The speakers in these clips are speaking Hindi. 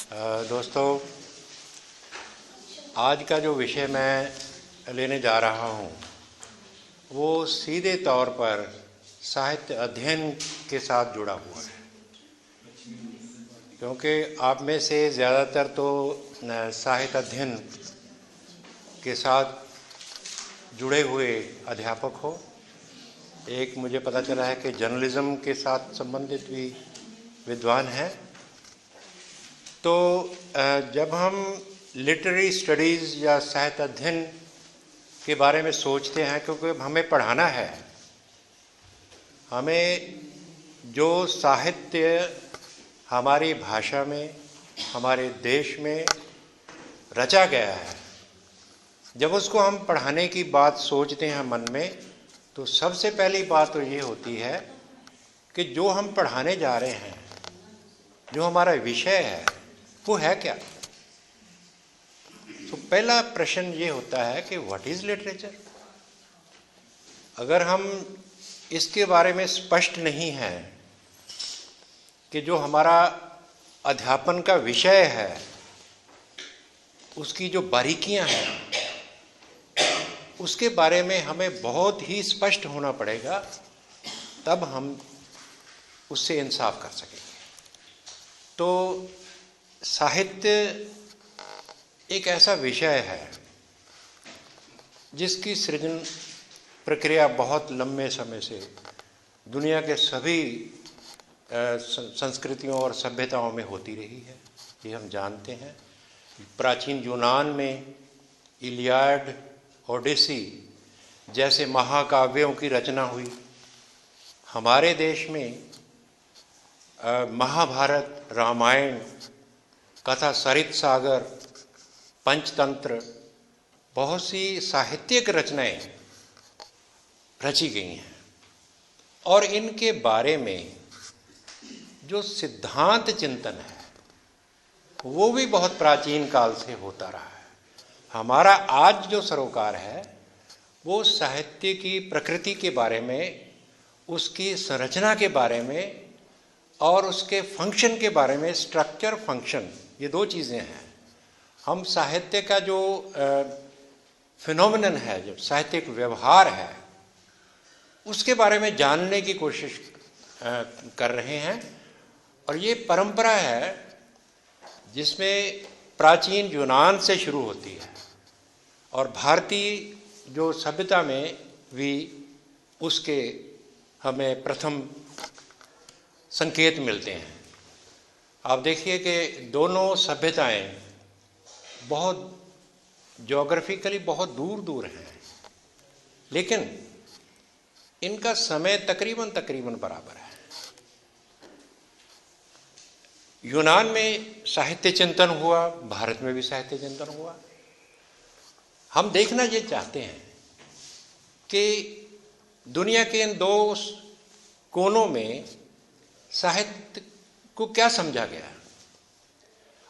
दोस्तों, आज का जो विषय मैं लेने जा रहा हूँ वो सीधे तौर पर साहित्य अध्ययन के साथ जुड़ा हुआ है, क्योंकि आप में से ज़्यादातर तो साहित्य अध्ययन के साथ जुड़े हुए अध्यापक हो। एक मुझे पता चला है कि जर्नलिज्म के साथ संबंधित भी विद्वान हैं। तो जब हम लिटरेरी स्टडीज़ या साहित्य अध्ययन के बारे में सोचते हैं, क्योंकि हमें पढ़ाना है, हमें जो साहित्य हमारी भाषा में, हमारे देश में रचा गया है, जब उसको हम पढ़ाने की बात सोचते हैं मन में, तो सबसे पहली बात तो ये होती है कि जो हम पढ़ाने जा रहे हैं, जो हमारा विषय है, वो है क्या। तो पहला प्रश्न ये होता है कि व्हाट इज़ लिटरेचर। अगर हम इसके बारे में स्पष्ट नहीं हैं कि जो हमारा अध्यापन का विषय है उसकी जो बारीकियां हैं, उसके बारे में हमें बहुत ही स्पष्ट होना पड़ेगा, तब हम उससे इंसाफ कर सकेंगे। तो साहित्य एक ऐसा विषय है जिसकी सृजन प्रक्रिया बहुत लंबे समय से दुनिया के सभी संस्कृतियों और सभ्यताओं में होती रही है, ये हम जानते हैं। प्राचीन यूनान में इलियाड, ओडिसी जैसे महाकाव्यों की रचना हुई। हमारे देश में महाभारत, रामायण, कथा सरित सागर, पंचतंत्र, बहुत सी साहित्यिक रचनाएं रची गई हैं, और इनके बारे में जो सिद्धांत चिंतन है वो भी बहुत प्राचीन काल से होता रहा है। हमारा आज जो सरोकार है वो साहित्य की प्रकृति के बारे में, उसकी संरचना के बारे में और उसके फंक्शन के बारे में। स्ट्रक्चर, फंक्शन, ये दो चीज़ें हैं। हम साहित्य का जो फिनोमिनन है, जो साहित्यिक व्यवहार है, उसके बारे में जानने की कोशिश कर रहे हैं। और ये परंपरा है जिसमें प्राचीन यूनान से शुरू होती है और भारतीय जो सभ्यता में भी उसके हमें प्रथम संकेत मिलते हैं। आप देखिए कि दोनों सभ्यताएं बहुत ज्योग्राफिकली बहुत दूर दूर हैं, लेकिन इनका समय तकरीबन बराबर है। यूनान में साहित्य चिंतन हुआ, भारत में भी साहित्य चिंतन हुआ। हम देखना ये चाहते हैं कि दुनिया के इन दो कोनों में साहित्य को क्या समझा गया,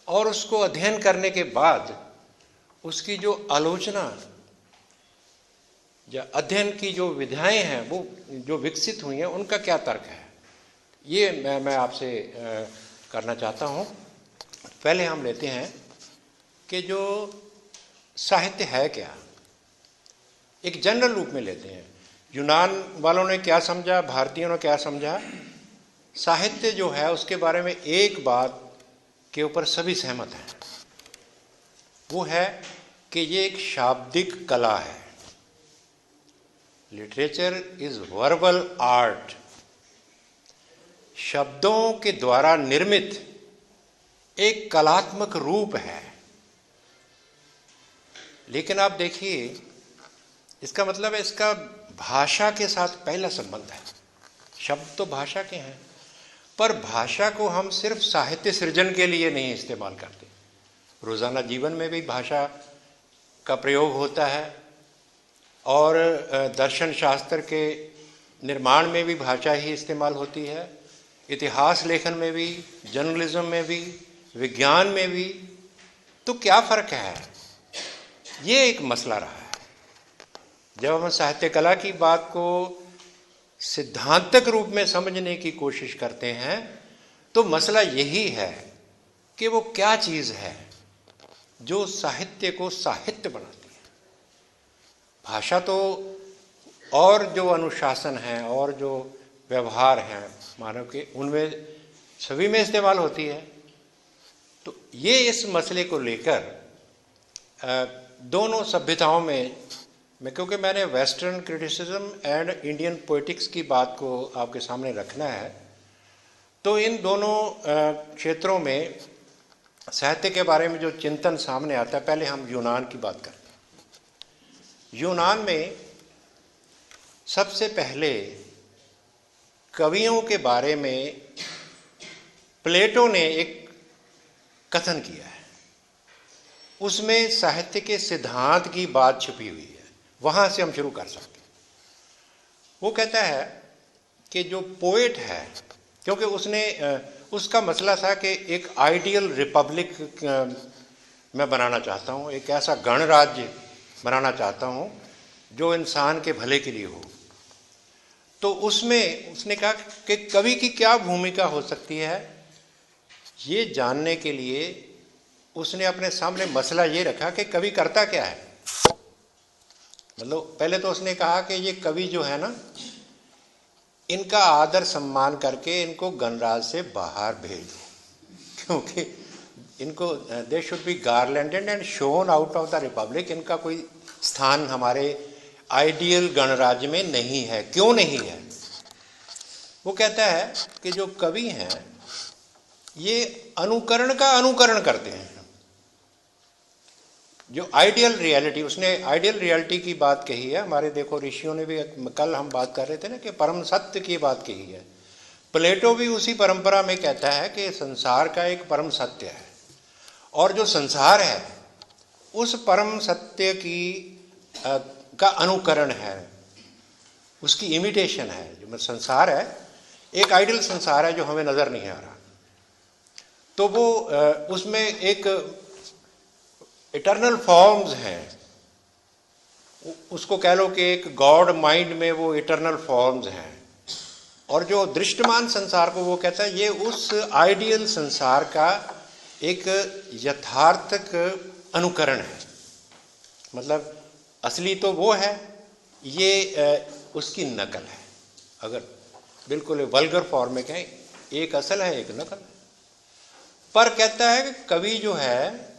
और उसको अध्ययन करने के बाद उसकी जो आलोचना या अध्ययन की जो विधाएं हैं वो जो विकसित हुई हैं, उनका क्या तर्क है, ये मैं आपसे करना चाहता हूँ। पहले हम लेते हैं कि जो साहित्य है क्या, एक जनरल रूप में लेते हैं। यूनान वालों ने क्या समझा, भारतीयों ने क्या समझा। साहित्य जो है उसके बारे में एक बात के ऊपर सभी सहमत हैं, वो है कि ये एक शाब्दिक कला है। लिटरेचर इज वर्बल आर्ट, शब्दों के द्वारा निर्मित एक कलात्मक रूप है। लेकिन आप देखिए, इसका मतलब है इसका भाषा के साथ पहला संबंध है। शब्द तो भाषा के हैं, पर भाषा को हम सिर्फ साहित्य सृजन के लिए नहीं इस्तेमाल करते। रोज़ाना जीवन में भी भाषा का प्रयोग होता है, और दर्शन शास्त्र के निर्माण में भी भाषा ही इस्तेमाल होती है, इतिहास लेखन में भी, जर्नलिज्म में भी, विज्ञान में भी। तो क्या फ़र्क है, ये एक मसला रहा है। जब हम साहित्य कला की बात को सिद्धांतक रूप में समझने की कोशिश करते हैं, तो मसला यही है कि वो क्या चीज़ है जो साहित्य को साहित्य बनाती है। भाषा तो और जो अनुशासन है और जो व्यवहार है मानव के, उनमें सभी में इस्तेमाल होती है। तो ये इस मसले को लेकर दोनों सभ्यताओं में मैं, क्योंकि मैंने western criticism and Indian poetics की बात को आपके सामने रखना है, तो इन दोनों क्षेत्रों में साहित्य के बारे में जो चिंतन सामने आता है, पहले हम यूनान की बात करते हैं। यूनान में सबसे पहले कवियों के बारे में प्लेटो ने एक कथन किया है। उसमें साहित्य के सिद्धांत की बात छुपी हुई है, वहां से हम शुरू कर सकते हैं। वो कहता है कि जो पोएट है, क्योंकि उसने उसका मसला था कि एक आइडियल रिपब्लिक मैं बनाना चाहता हूँ, एक ऐसा गणराज्य बनाना चाहता हूँ जो इंसान के भले के लिए हो। तो उसमें उसने कहा कि कवि की क्या भूमिका हो सकती है, ये जानने के लिए उसने अपने सामने मसला ये रखा कि कवि करता क्या है। मतलब पहले तो उसने कहा कि ये कवि जो है ना, इनका आदर सम्मान करके इनको गणराज से बाहर भेज दो, क्योंकि इनको they should be garlanded and shown out of the republic. इनका कोई स्थान हमारे आइडियल गणराज्य में नहीं है। क्यों नहीं है? वो कहता है कि जो कवि हैं ये अनुकरण का अनुकरण करते हैं। जो आइडियल रियलिटी, उसने आइडियल रियलिटी की बात कही है। हमारे देखो ऋषियों ने भी, कल हम बात कर रहे थे ना कि परम सत्य की बात कही है। प्लेटो भी उसी परंपरा में कहता है कि संसार का एक परम सत्य है, और जो संसार है उस परम सत्य की का अनुकरण है, उसकी इमिटेशन है। जो संसार है एक आइडियल संसार है जो हमें नजर नहीं आ रहा, तो वो उसमें एक इटर्नल फॉर्म्स हैं, उसको कह लो कि एक गॉड माइंड में वो इटर्नल फॉर्म्स हैं। और जो दृष्टमान संसार को वो कहता है ये उस आइडियल संसार का एक यथार्थक अनुकरण है। मतलब असली तो वो है, ये उसकी नकल है। अगर बिल्कुल वल्गर फॉर्म में कहें, एक असल है एक नकल है। पर कहता है कि कवि जो है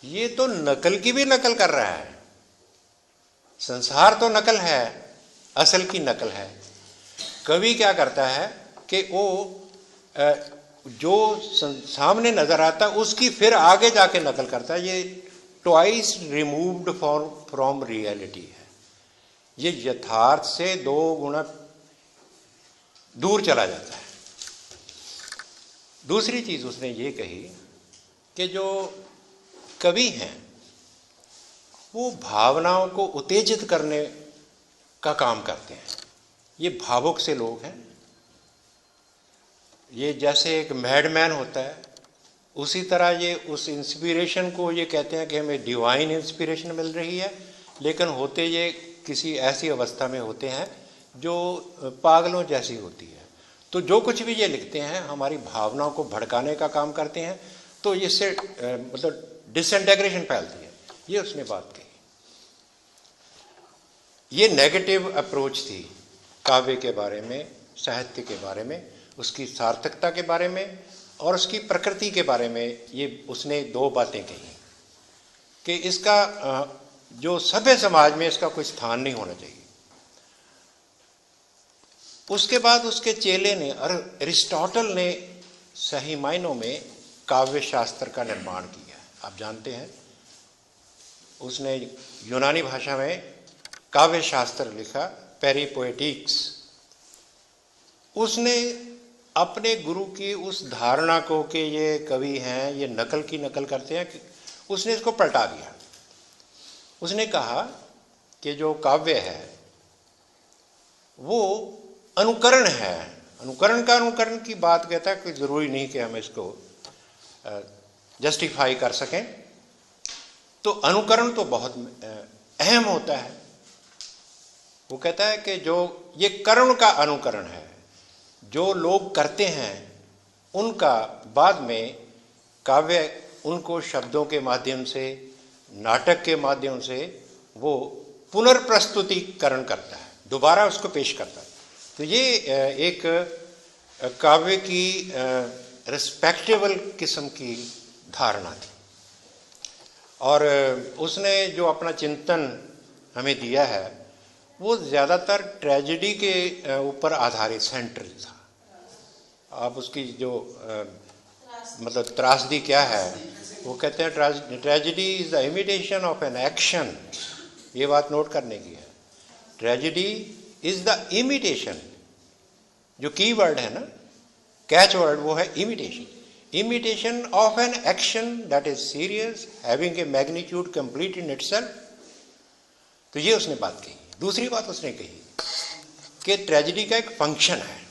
ये तो नकल की भी नकल कर रहा है। संसार तो नकल है, असल की नकल है। कवि क्या करता है कि वो जो सामने नजर आता है उसकी फिर आगे जाके नकल करता है। ये ट्वाइस रिमूव्ड फ्रॉम रियलिटी है। ये यथार्थ से 2 गुना दूर चला जाता है। दूसरी चीज उसने ये कही कि जो कवि हैं वो भावनाओं को उत्तेजित करने का काम करते हैं। ये भावुक से लोग हैं। ये जैसे एक मैडमैन होता है, उसी तरह ये उस इंस्पिरेशन को ये कहते हैं कि हमें डिवाइन इंस्पिरेशन मिल रही है, लेकिन होते ये किसी ऐसी अवस्था में होते हैं जो पागलों जैसी होती है। तो जो कुछ भी ये लिखते हैं हमारी भावनाओं को भड़काने का काम करते हैं, तो इससे मतलब डिसइंटेग्रेशन फैलती है। ये उसने बात कही। ये नेगेटिव अप्रोच थी काव्य के बारे में, साहित्य के बारे में, उसकी सार्थकता के बारे में और उसकी प्रकृति के बारे में। ये उसने 2 बातें कही कि इसका जो सभ्य समाज में इसका कोई स्थान नहीं होना चाहिए। उसके बाद उसके चेले ने और अरिस्टोटल ने सही मायनों में काव्य शास्त्र का निर्माण किया। आप जानते हैं उसने यूनानी भाषा में काव्य शास्त्र लिखा, पेरीपोएटिक्स। उसने अपने गुरु की उस धारणा को कि ये कवि हैं, ये नकल की नकल करते हैं, उसने इसको पलटा दिया। उसने कहा कि जो काव्य है वो अनुकरण है। अनुकरण का अनुकरण की बात कहता है कि जरूरी नहीं कि हम इसको जस्टिफाई कर सकें। तो अनुकरण तो बहुत अहम होता है। वो कहता है कि जो ये कर्म का अनुकरण है, जो लोग करते हैं उनका बाद में काव्य उनको शब्दों के माध्यम से, नाटक के माध्यम से वो पुनर्प्रस्तुतिकरण करता है, दोबारा उसको पेश करता है। तो ये एक काव्य की रिस्पेक्टेबल किस्म की धारणा थी। और उसने जो अपना चिंतन हमें दिया है वो ज़्यादातर ट्रेजेडी के ऊपर आधारित सेंट्रल था। आप उसकी जो मतलब त्रासदी क्या है, वो कहते हैं tragedy is the imitation of an action. ये बात नोट करने की है, ट्रेजेडी इज द इमिटेशन। जो की वर्ड है ना, कैच वर्ड, वो है imitation. Imitation of an action that is serious, having a magnitude complete in itself. तो ये उसने बात कही। दूसरी बात उसने कही कि ट्रेजेडी का एक फंक्शन है,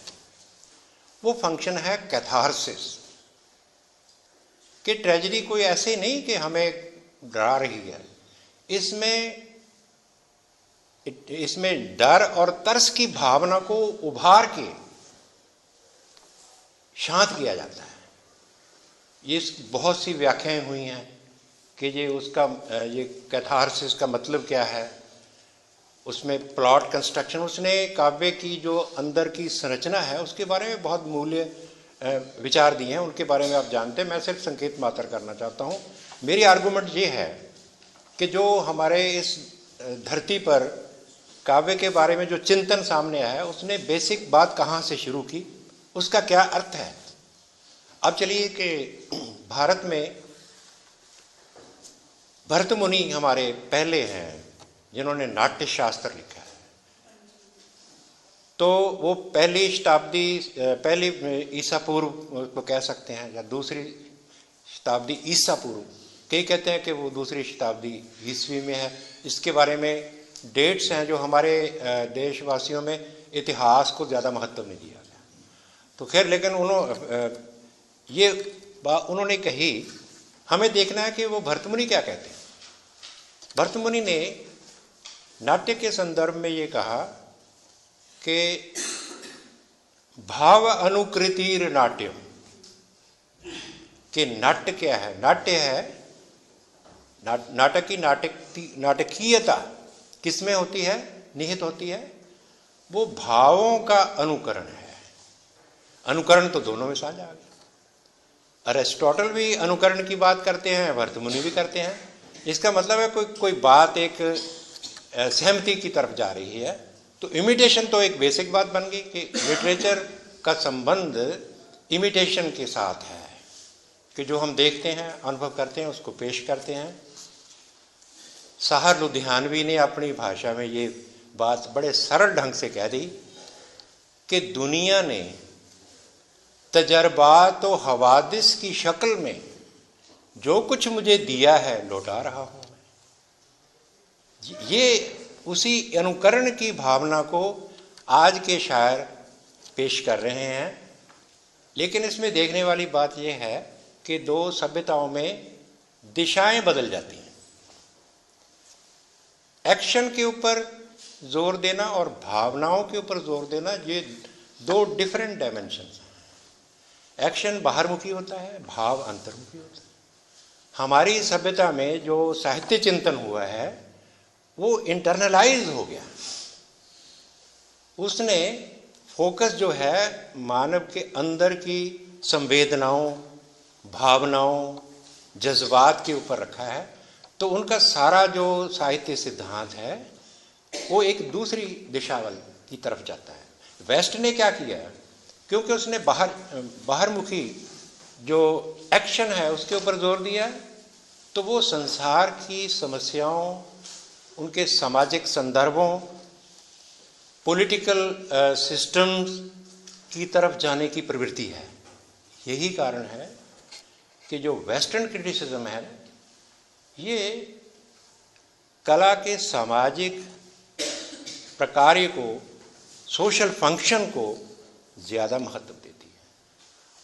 वो फंक्शन है कैथारसिस। कि ट्रेजेडी कोई ऐसे नहीं कि हमें डरा रही है, इसमें डर और तरस की भावना को उभार के शांत किया जाता है। ये बहुत सी व्याख्याएं हुई हैं कि ये कैथारसिस का मतलब क्या है, उसमें प्लॉट कंस्ट्रक्शन, उसने काव्य की जो अंदर की संरचना है उसके बारे में बहुत मूल्य विचार दिए हैं, उनके बारे में आप जानते हैं। मैं सिर्फ संकेत मात्र करना चाहता हूँ। मेरी आर्गूमेंट ये है कि जो हमारे इस धरती पर काव्य के बारे में जो चिंतन सामने आया है, उसने बेसिक बात कहाँ से शुरू की, उसका क्या अर्थ है। अब चलिए कि भारत में भरत मुनि हमारे पहले हैं जिन्होंने नाट्य शास्त्र लिखा है। तो वो पहली ईसा पूर्व को कह सकते हैं, या दूसरी शताब्दी ईसा पूर्व। कई कहते हैं कि वो दूसरी शताब्दी ईस्वी में है। इसके बारे में डेट्स हैं जो हमारे देशवासियों में इतिहास को ज़्यादा महत्व नहीं दिया गया। तो खैर, लेकिन ये बात उन्होंने कही, हमें देखना है कि वो भरतमुनि क्या कहते हैं। भरतमुनि ने नाट्य के संदर्भ में ये कहा कि भाव अनुकृतिर नाट्यम, कि नाट्य क्या है। नाट्य है नाटक की नाटकीयता किसमें होती है, निहित होती है, वो भावों का अनुकरण है। अनुकरण तो दोनों में साझा आ गया। अरिस्टोटल भी अनुकरण की बात करते हैं, भरतमुनि भी करते हैं। इसका मतलब है कोई बात एक सहमति की तरफ जा रही है। तो इमिटेशन तो एक बेसिक बात बन गई कि लिटरेचर का संबंध इमिटेशन के साथ है, कि जो हम देखते हैं, अनुभव करते हैं, उसको पेश करते हैं। साहर लुधियानवी ने अपनी भाषा में ये बात बड़े सरल ढंग से कह दी कि दुनिया ने तजर्बात व हवादिस की शक्ल में जो कुछ मुझे दिया है लौटा रहा हूं मैं। ये उसी अनुकरण की भावना को आज के शायर पेश कर रहे हैं। लेकिन इसमें देखने वाली बात यह है कि दो सभ्यताओं में दिशाएं बदल जाती हैं। एक्शन के ऊपर जोर देना और भावनाओं के ऊपर जोर देना, ये दो डिफरेंट डायमेंशंस हैं। एक्शन बाहरमुखी होता है, भाव अंतर्मुखी होता है। हमारी सभ्यता में जो साहित्य चिंतन हुआ है वो इंटरनलाइज हो गया। उसने फोकस जो है मानव के अंदर की संवेदनाओं, भावनाओं, जज्बात के ऊपर रखा है। तो उनका सारा जो साहित्य सिद्धांत है वो एक दूसरी दिशा की तरफ जाता है। वेस्ट ने क्या किया, क्योंकि उसने बाहरमुखी जो एक्शन है उसके ऊपर जोर दिया, तो वो संसार की समस्याओं, उनके सामाजिक संदर्भों, पॉलिटिकल सिस्टम्स की तरफ जाने की प्रवृत्ति है। यही कारण है कि जो वेस्टर्न क्रिटिसिज्म है ये कला के सामाजिक प्रकार्य को, सोशल फंक्शन को ज़्यादा महत्व देती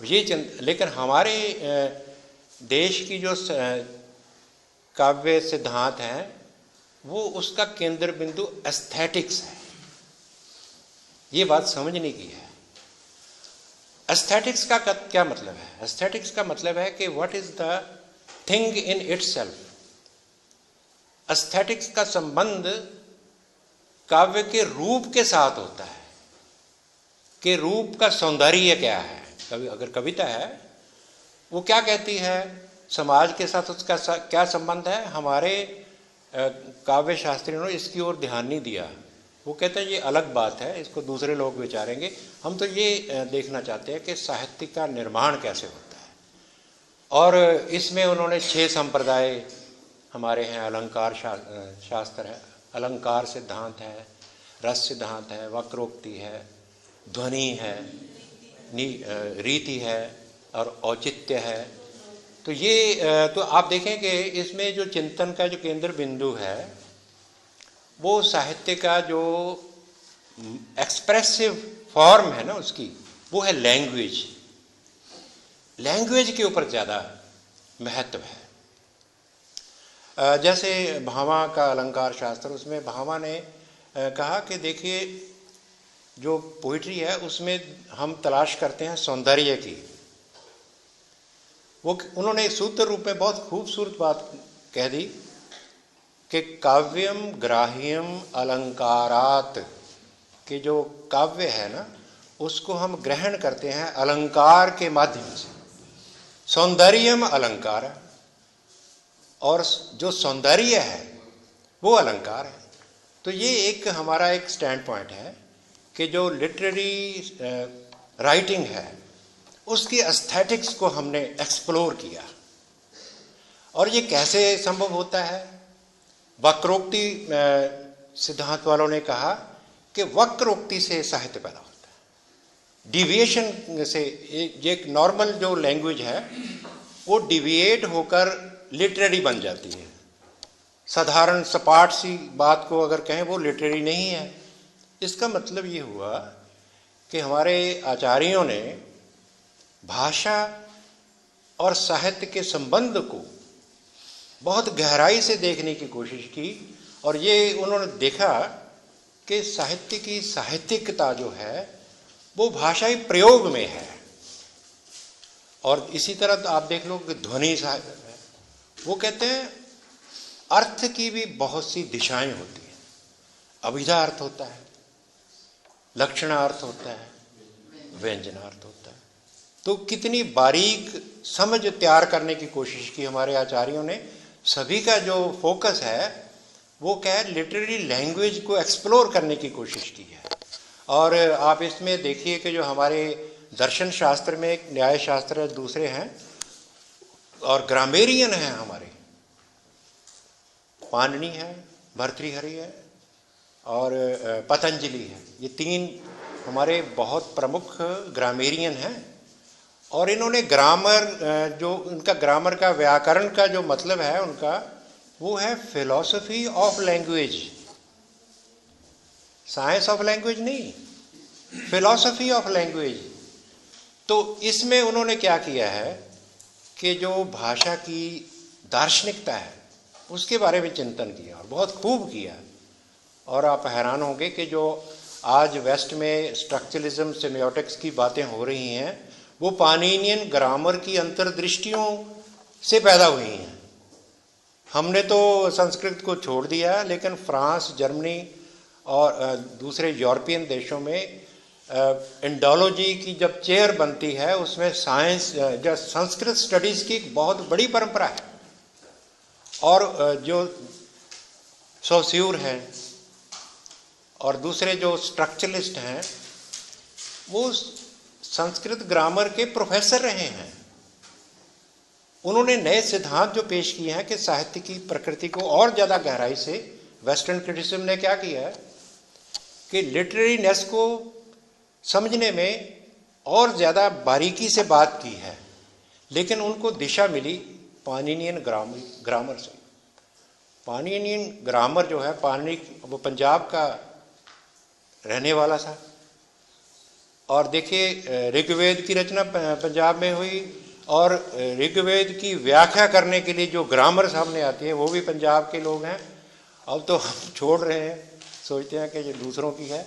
है। लेकिन हमारे देश की जो काव्य सिद्धांत हैं वो उसका केंद्र बिंदु एस्थेटिक्स है। ये बात समझने की है। एस्थेटिक्स का क्या मतलब है? एस्थेटिक्स का मतलब है कि what is the thing in itself. Aesthetics का संबंध काव्य के रूप के साथ होता है कि रूप का सौंदर्य क्या है। अगर कविता है वो क्या कहती है, समाज के साथ उसका क्या संबंध है। हमारे काव्य शास्त्रियों ने इसकी ओर ध्यान नहीं दिया। वो कहते हैं ये अलग बात है, इसको दूसरे लोग विचारेंगे। हम तो ये देखना चाहते हैं कि साहित्य का निर्माण कैसे होता है। और इसमें उन्होंने 6 संप्रदाय हमारे हैं। अलंकार शास्त्र है, अलंकार सिद्धांत है, रस सिद्धांत है, वक्रोक्ति है, ध्वनि है, रीति है और औचित्य है। तो ये तो आप देखें कि इसमें जो चिंतन का जो केंद्र बिंदु है वो साहित्य का जो एक्सप्रेसिव फॉर्म है ना उसकी, वो है लैंग्वेज। लैंग्वेज के ऊपर ज़्यादा महत्व है। जैसे भावा का अलंकार शास्त्र, उसमें भावा ने कहा कि देखिए जो पोइट्री है उसमें हम तलाश करते हैं सौंदर्य की। वो उन्होंने एक सूत्र रूप में बहुत खूबसूरत बात कह दी कि काव्यम ग्राह्यम अलंकारात, कि जो काव्य है ना उसको हम ग्रहण करते हैं अलंकार के माध्यम से। सौंदर्यम अलंकार, और जो सौंदर्य है वो अलंकार है। तो ये एक हमारा एक स्टैंड पॉइंट है कि जो लिटरेरी राइटिंग है उसकी एस्थेटिक्स को हमने एक्सप्लोर किया। और ये कैसे संभव होता है? वक्रोक्ति सिद्धांत वालों ने कहा कि वक्रोक्ति से साहित्य पैदा होता है। डिविएशन से, ये एक नॉर्मल जो लैंग्वेज है वो डिविएट होकर लिटरेरी बन जाती है। साधारण सपाट सी बात को अगर कहें वो लिटरेरी नहीं है। इसका मतलब ये हुआ कि हमारे आचार्यों ने भाषा और साहित्य के संबंध को बहुत गहराई से देखने की कोशिश की। और ये उन्होंने देखा कि साहित्य की साहित्यिकता जो है वो भाषाई प्रयोग में है। और इसी तरह आप देख लो कि ध्वनि साहित्य है, वो कहते हैं अर्थ की भी बहुत सी दिशाएं होती हैं। अभिधा अर्थ होता है, लक्षणार्थ होता है, व्यंजनार्थ होता है। तो कितनी बारीक समझ तैयार करने की कोशिश की हमारे आचार्यों ने। सभी का जो फोकस है वो क्या है, लिटरेरी लैंग्वेज को एक्सप्लोर करने की कोशिश की है। और आप इसमें देखिए कि जो हमारे दर्शन शास्त्र में एक न्याय शास्त्र दूसरे हैं और ग्रामेरियन हैं हमारे, पाणिनि है, भर्तृहरि है और पतंजलि है। ये 3 हमारे बहुत प्रमुख ग्रामेरियन हैं। और इन्होंने ग्रामर, जो उनका ग्रामर का व्याकरण का जो मतलब है उनका, वो है philosophy of language. Science of language नहीं, फिलॉसफी ऑफ लैंग्वेज। तो इसमें उन्होंने क्या किया है कि जो भाषा की दार्शनिकता है उसके बारे में चिंतन किया और बहुत खूब किया। और आप हैरान होंगे कि जो आज वेस्ट में स्ट्रक्चरलिज्म, सेमियोटिक्स की बातें हो रही हैं वो पाणिनियन ग्रामर की अंतर्दृष्टियों से पैदा हुई हैं। हमने तो संस्कृत को छोड़ दिया, लेकिन फ्रांस, जर्मनी और दूसरे यूरोपियन देशों में इंडोलॉजी की जब चेयर बनती है उसमें साइंस, जो संस्कृत स्टडीज़ की एक बहुत बड़ी परंपरा है। और जो सोस्यूर हैं और दूसरे जो स्ट्रक्चरलिस्ट हैं वो संस्कृत ग्रामर के प्रोफेसर रहे हैं। उन्होंने नए सिद्धांत जो पेश किए हैं कि साहित्य की प्रकृति को और ज़्यादा गहराई से, वेस्टर्न क्रिटिसिज्म ने क्या किया है कि लिटरेरीनेस को समझने में और ज़्यादा बारीकी से बात की है। लेकिन उनको दिशा मिली पाणिनियन ग्रामर से। पाणिनियन ग्रामर जो है, पाणिनि वो पंजाब का रहने वाला था। और देखिए ऋग्वेद की रचना पंजाब में हुई और ऋग्वेद की व्याख्या करने के लिए जो ग्रामर सामने आती है वो भी पंजाब के लोग हैं। अब तो हम छोड़ रहे हैं, सोचते हैं कि ये दूसरों की है।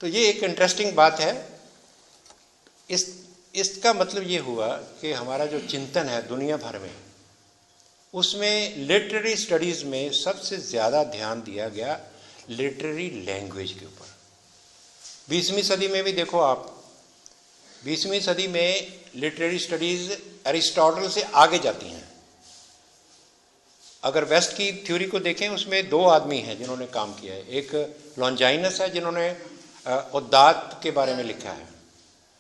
तो ये एक इंटरेस्टिंग बात है। इसका मतलब ये हुआ कि हमारा जो चिंतन है दुनिया भर में, उसमें लिटरेरी स्टडीज़ में सबसे ज़्यादा ध्यान दिया गया लिटरेरी लैंग्वेज के ऊपर। 20वीं सदी में भी देखो आप, 20वीं सदी में लिटरेरी स्टडीज़ एरिस्टोटल से आगे जाती हैं। अगर वेस्ट की थ्योरी को देखें, उसमें 2 आदमी हैं जिन्होंने काम किया है। एक लॉन्जाइनस है जिन्होंने उदात्त के बारे में लिखा है,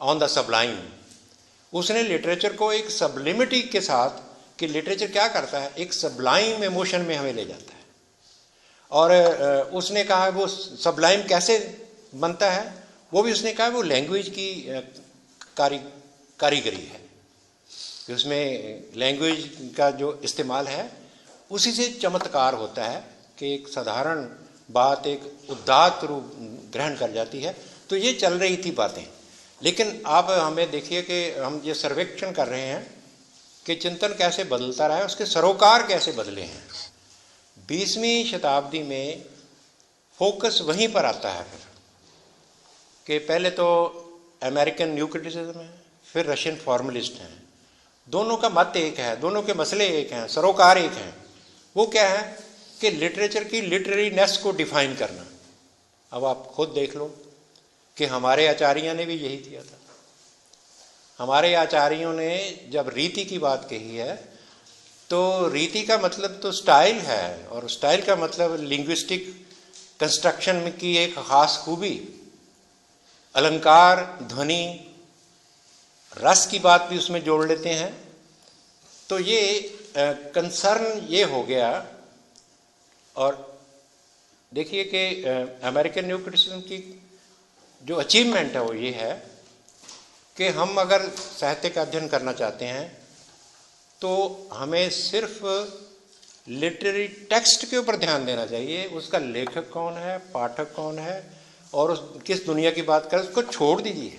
ऑन द सबलाइम। उसने लिटरेचर को एक सबलिमिटी के साथ, कि लिटरेचर क्या करता है, एक सबलाइम इमोशन में हमें ले जाता है। और उसने कहा वो सबलाइम कैसे बनता है, वो भी उसने कहा वो लैंग्वेज की कारीगरी है, कि उसमें लैंग्वेज का जो इस्तेमाल है उसी से चमत्कार होता है कि एक साधारण बात एक उदात्त रूप ग्रहण कर जाती है। तो ये चल रही थी बातें। लेकिन आप हमें देखिए कि हम ये सर्वेक्षण कर रहे हैं कि चिंतन कैसे बदलता रहा है, उसके सरोकार कैसे बदले हैं। 20वीं शताब्दी में फोकस वहीं पर आता है फिर, कि पहले तो अमेरिकन न्यू क्रिटिसिज्म है, फिर रशियन फॉर्मलिस्ट हैं। दोनों का मत एक है, दोनों के मसले एक हैं, सरोकार एक हैं। वो क्या है कि लिटरेचर की लिटरेरीनेस को डिफाइन करना। अब आप खुद देख लो कि हमारे आचार्यों ने भी यही किया था। हमारे आचार्यों ने जब रीति की बात कही है, तो रीति का मतलब तो स्टाइल है, और स्टाइल का मतलब लिंग्विस्टिक कंस्ट्रक्शन की एक खास खूबी, अलंकार, ध्वनि, रस की बात भी उसमें जोड़ लेते हैं। तो ये कंसर्न ये हो गया। और देखिए कि अमेरिकन न्यू क्रिटिसिज्म की जो अचीवमेंट है वो ये है कि हम अगर साहित्य का अध्ययन करना चाहते हैं तो हमें सिर्फ लिटरेरी टेक्स्ट के ऊपर ध्यान देना चाहिए। उसका लेखक कौन है, पाठक कौन है, और उस किस दुनिया की बात करें, उसको छोड़ दीजिए।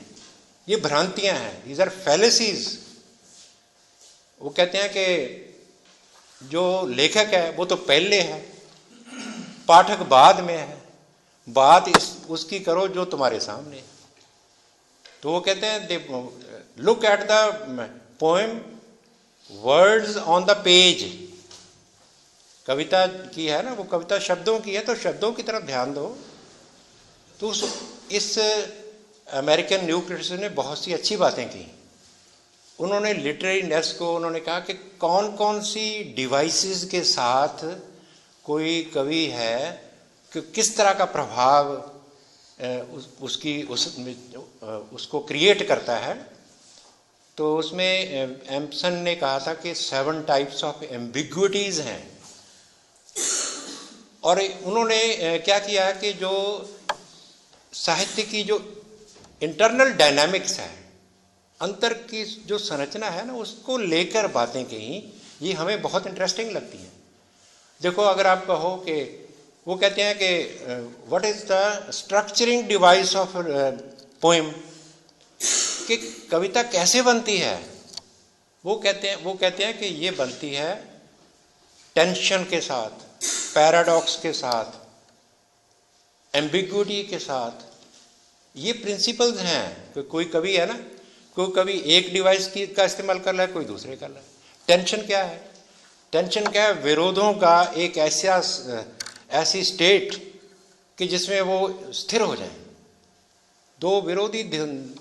ये भ्रांतियां हैं, दीज आर फैलेसीज। वो कहते हैं कि जो लेखक है वो तो पहले है, पाठक बाद में है, बात उसकी करो जो तुम्हारे सामने। तो वो कहते हैं look at the poem words on the page. कविता की है ना, वो कविता शब्दों की है, तो शब्दों की तरफ ध्यान दो। तो इस अमेरिकन न्यू क्रिटिसिज्म ने बहुत सी अच्छी बातें की। उन्होंने लिटरेरीनेस को, उन्होंने कहा कि कौन कौन सी डिवाइसेस के साथ कोई कवि है कि किस तरह का प्रभाव उसको क्रिएट करता है। तो उसमें एम्पसन ने कहा था कि 7 टाइप्स ऑफ एम्बिग्विटीज हैं। और उन्होंने क्या किया है कि जो साहित्य की जो इंटरनल डायनामिक्स है, अंतर की जो संरचना है ना, उसको लेकर बातें कही। ये हमें बहुत इंटरेस्टिंग लगती हैं। देखो, अगर आप कहो कि वो कहते हैं कि what is the structuring device of poem, कि कविता कैसे बनती है, वो कहते हैं कि ये बनती है टेंशन के साथ, पैराडॉक्स के साथ, एम्बिग्विटी के साथ। ये प्रिंसिपल्स हैं कि कोई कवि है ना, कोई कवि एक डिवाइस का इस्तेमाल कर रहा है, कोई दूसरे कर रहा है। टेंशन क्या है? टेंशन क्या है? विरोधों का एक ऐसी स्टेट कि जिसमें वो स्थिर हो जाए। दो विरोधी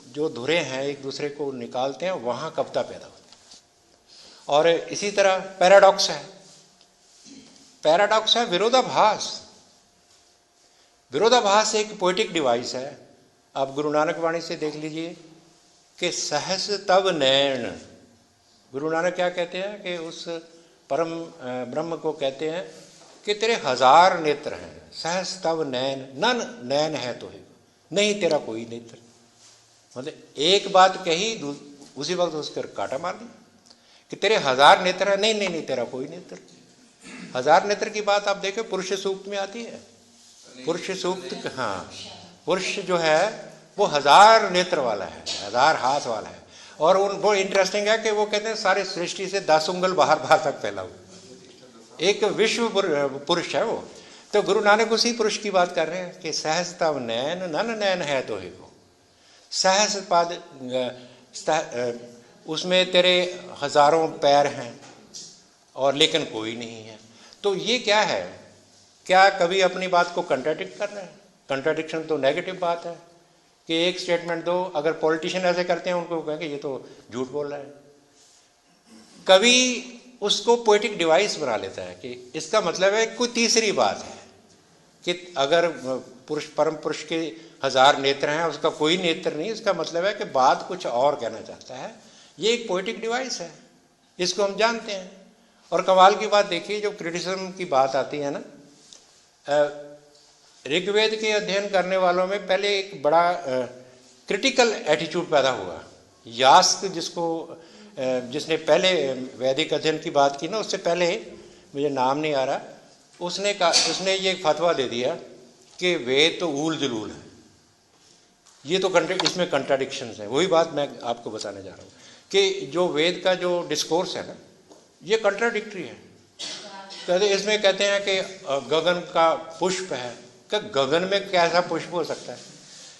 जो धुरे हैं एक दूसरे को निकालते हैं, वहां कविता पैदा होती है। और इसी तरह पैराडॉक्स है, विरोधाभास। विरोधाभास एक पोएटिक डिवाइस है। आप गुरु नानक वाणी से देख लीजिए कि सहस तव नैन। गुरु नानक क्या कहते हैं कि उस परम ब्रह्म को कहते हैं कि तेरे 1000 नेत्र हैं, सहस तव नैन, नन नैन है तो है, नहीं तेरा कोई नेत्र। मतलब एक बात कही, उसी वक्त उसकर काटा मार दिया कि तेरे 1000 नेत्र है, नहीं तेरा कोई नेत्र। 1000 नेत्र की बात आप देखें, पुरुष सूक्त में आती है। पुरुष सूक्त, हाँ, पुरुष जो है वो 1000 नेत्र वाला है, 1000 हाथ वाला है। और वो इंटरेस्टिंग है कि वो कहते हैं सारे सृष्टि से 10 उंगल बाहर तक फैला हुआ एक विश्व पुरुष है वो। तो गुरु नानक उसी पुरुष की बात कर रहे हैं कि सहस तव नैन, नन नैन है तो ही को। सहस पद उसमें तेरे हजारों पैर हैं और लेकिन कोई नहीं है। तो ये क्या है? क्या कभी अपनी बात को कंट्राडिक्ट कर रहा है? कंट्राडिक्शन तो नेगेटिव बात है कि एक स्टेटमेंट दो, अगर पॉलिटिशियन ऐसे करते हैं उनको कहेंगे ये तो झूठ बोल रहा है। कभी उसको पोएटिक डिवाइस बना लेता है कि इसका मतलब है कोई तीसरी बात है कि अगर पुरुष परम पुरुष के 1000 नेत्र हैं, उसका कोई नेत्र नहीं, इसका मतलब है कि बात कुछ और कहना चाहता है। ये एक पोएटिक डिवाइस है, इसको हम जानते हैं। और कमाल की बात देखिए, जो क्रिटिसिज्म की बात आती है ना, ऋग्वेद के अध्ययन करने वालों में पहले एक बड़ा क्रिटिकल एटीट्यूड पैदा हुआ। यास्क जिसने पहले वैदिक अध्ययन की बात की ना, उससे पहले मुझे नाम नहीं आ रहा, उसने ये फतवा दे दिया कि वेद तो ऊल जलूल है, ये तो इसमें कंट्राडिक्शंस हैं। वही बात मैं आपको बताने जा रहा हूँ कि जो वेद का जो डिस्कोर्स है ना, ये कंट्राडिक्टरी है। इसमें कहते हैं कि गगन का पुष्प है, कि गगन में कैसा पुष्प हो सकता है?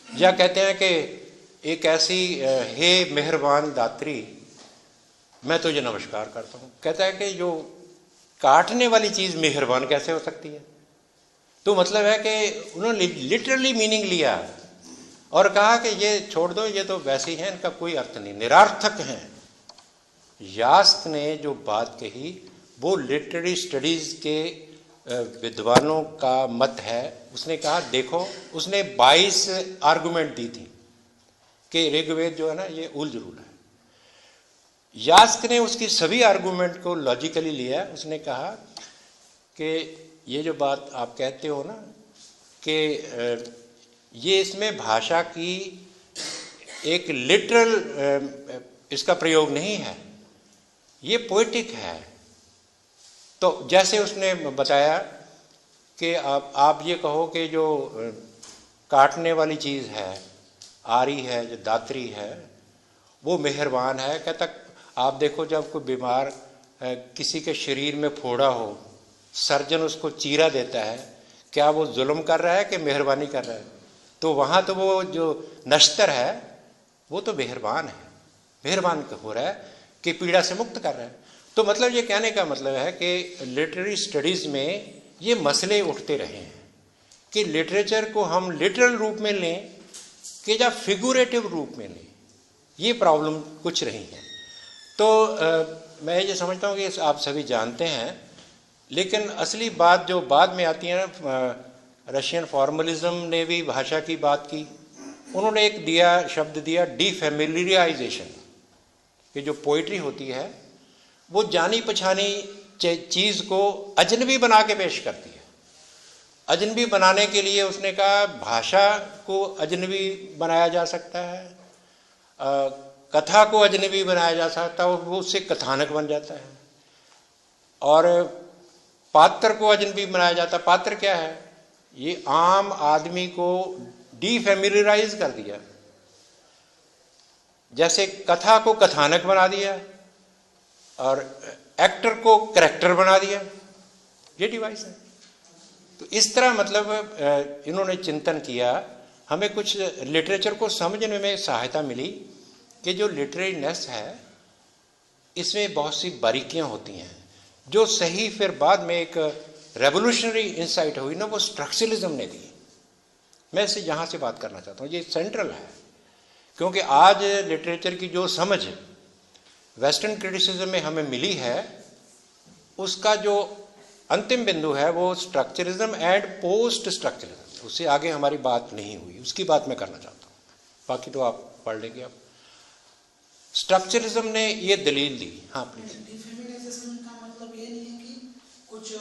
या कहते हैं कि एक ऐसी हे मेहरबान दात्री, मैं तुझे नमस्कार करता हूँ। कहता है कि जो काटने वाली चीज़ मेहरबान कैसे हो सकती है? तो मतलब है कि उन्होंने लिटरली मीनिंग लिया और कहा कि ये छोड़ दो, ये तो वैसे ही हैं, इनका कोई अर्थ नहीं, निरार्थक हैं। यास्क ने जो बात कही वो लिटरेरी स्टडीज़ के विद्वानों का मत है। उसने कहा देखो, उसने 22 आर्गुमेंट दी थी कि ऋग्वेद जो है ना ये उल जलूल है। यास्क ने उसकी सभी आर्गुमेंट को लॉजिकली लिया। उसने कहा कि ये जो बात आप कहते हो ना कि ये इसमें भाषा की एक लिटरल इसका प्रयोग नहीं है, ये पोएटिक है। तो जैसे उसने बताया कि आप ये कहो कि जो काटने वाली चीज़ है, आरी है, जो दात्री है, वो मेहरबान है। कहता आप देखो, जब कोई बीमार किसी के शरीर में फोड़ा हो, सर्जन उसको चीरा देता है, क्या वो जुल्म कर रहा है कि मेहरबानी कर रहा है? तो वहाँ तो वो जो नश्तर है वो तो मेहरबान है, मेहरबान हो रहा है कि पीड़ा से मुक्त कर रहा है। तो मतलब ये कहने का मतलब है कि लिटरेरी स्टडीज़ में ये मसले उठते रहे हैं कि लिटरेचर को हम लिटरल रूप में लें कि या फिगुरेटिव रूप में लें, ये प्रॉब्लम कुछ रही है। तो मैं ये समझता हूँ कि आप सभी जानते हैं, लेकिन असली बात जो बाद में आती है ना, रशियन फॉर्मलिज्म ने भी भाषा की बात की। उन्होंने एक शब्द दिया डिफेमिलियराइजेशन, कि जो पोइट्री होती है वो जानी पछानी चीज़ को अजनबी बना के पेश करती है। अजनबी बनाने के लिए उसने कहा भाषा को अजनबी बनाया जा सकता है, कथा को अजनबी बनाया जा सकता है और वो उससे कथानक बन जाता है, और पात्र को अजनबी बनाया जाता है। पात्र क्या है? ये आम आदमी को डिफेमिलियराइज कर दिया। जैसे कथा को कथानक बना दिया और एक्टर को कैरेक्टर बना दिया, ये डिवाइस है। तो इस तरह मतलब इन्होंने चिंतन किया। हमें कुछ लिटरेचर को समझने में सहायता मिली कि जो लिटरेरीनेस है इसमें बहुत सी बारीकियां होती हैं, जो सही फिर बाद में एक रेवोल्यूशनरी इंसाइट हुई ना, वो स्ट्रक्चरलिज्म ने दी। मैं इससे यहाँ से बात करना चाहता हूँ, ये सेंट्रल है, क्योंकि आज लिटरेचर की जो समझ वेस्टर्न क्रिटिसिज्म में हमें मिली है, उसका जो अंतिम बिंदु है वो स्ट्रक्चरिज्म एंड पोस्ट स्ट्रक्चरिज्म, उससे आगे हमारी बात नहीं हुई, उसकी बात मैं करना चाहता हूँ। बाकी तो आप पढ़ लेंगे। अब स्ट्रक्चरिज्म ने ये दलील दी। हाँ प्लीज। डिफेमिनाइजेशन का मतलब ये नहीं है कि कुछ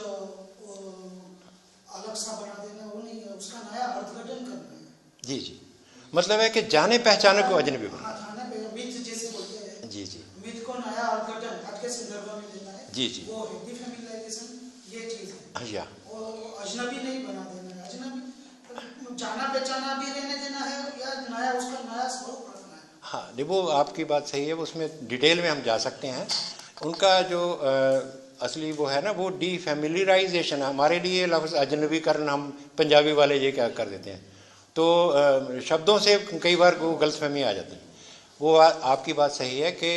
अलग सा बना देना, वो नहीं है, उसका नया अर्थघटन करना है। जी जी, मतलब है कि जाने पहचाने को अजनबी बना। मिथ जैसे बोलते हैं। जी जी, मिथ को नया अर्थघटन आज के संदर्भ में देना है। जी जी, वो डिफेमिनाइजेशन ये चीज है। या और अजनबी नहीं बना देना है। अजनबी जाना पहचाना भी रहने देना है या नया उसका नया स्वरूप रखना है। हाँ, वो आपकी बात सही है, उसमें डिटेल में हम जा सकते हैं। उनका जो असली वो है ना, वो डिफेमिलियराइजेशन। हमारे लिए लफ्ज़ अजनबीकरण हम पंजाबी वाले ये क्या कर देते हैं, तो शब्दों से कई बार वो गलतफहमी आ जाती है। वो आपकी बात सही है कि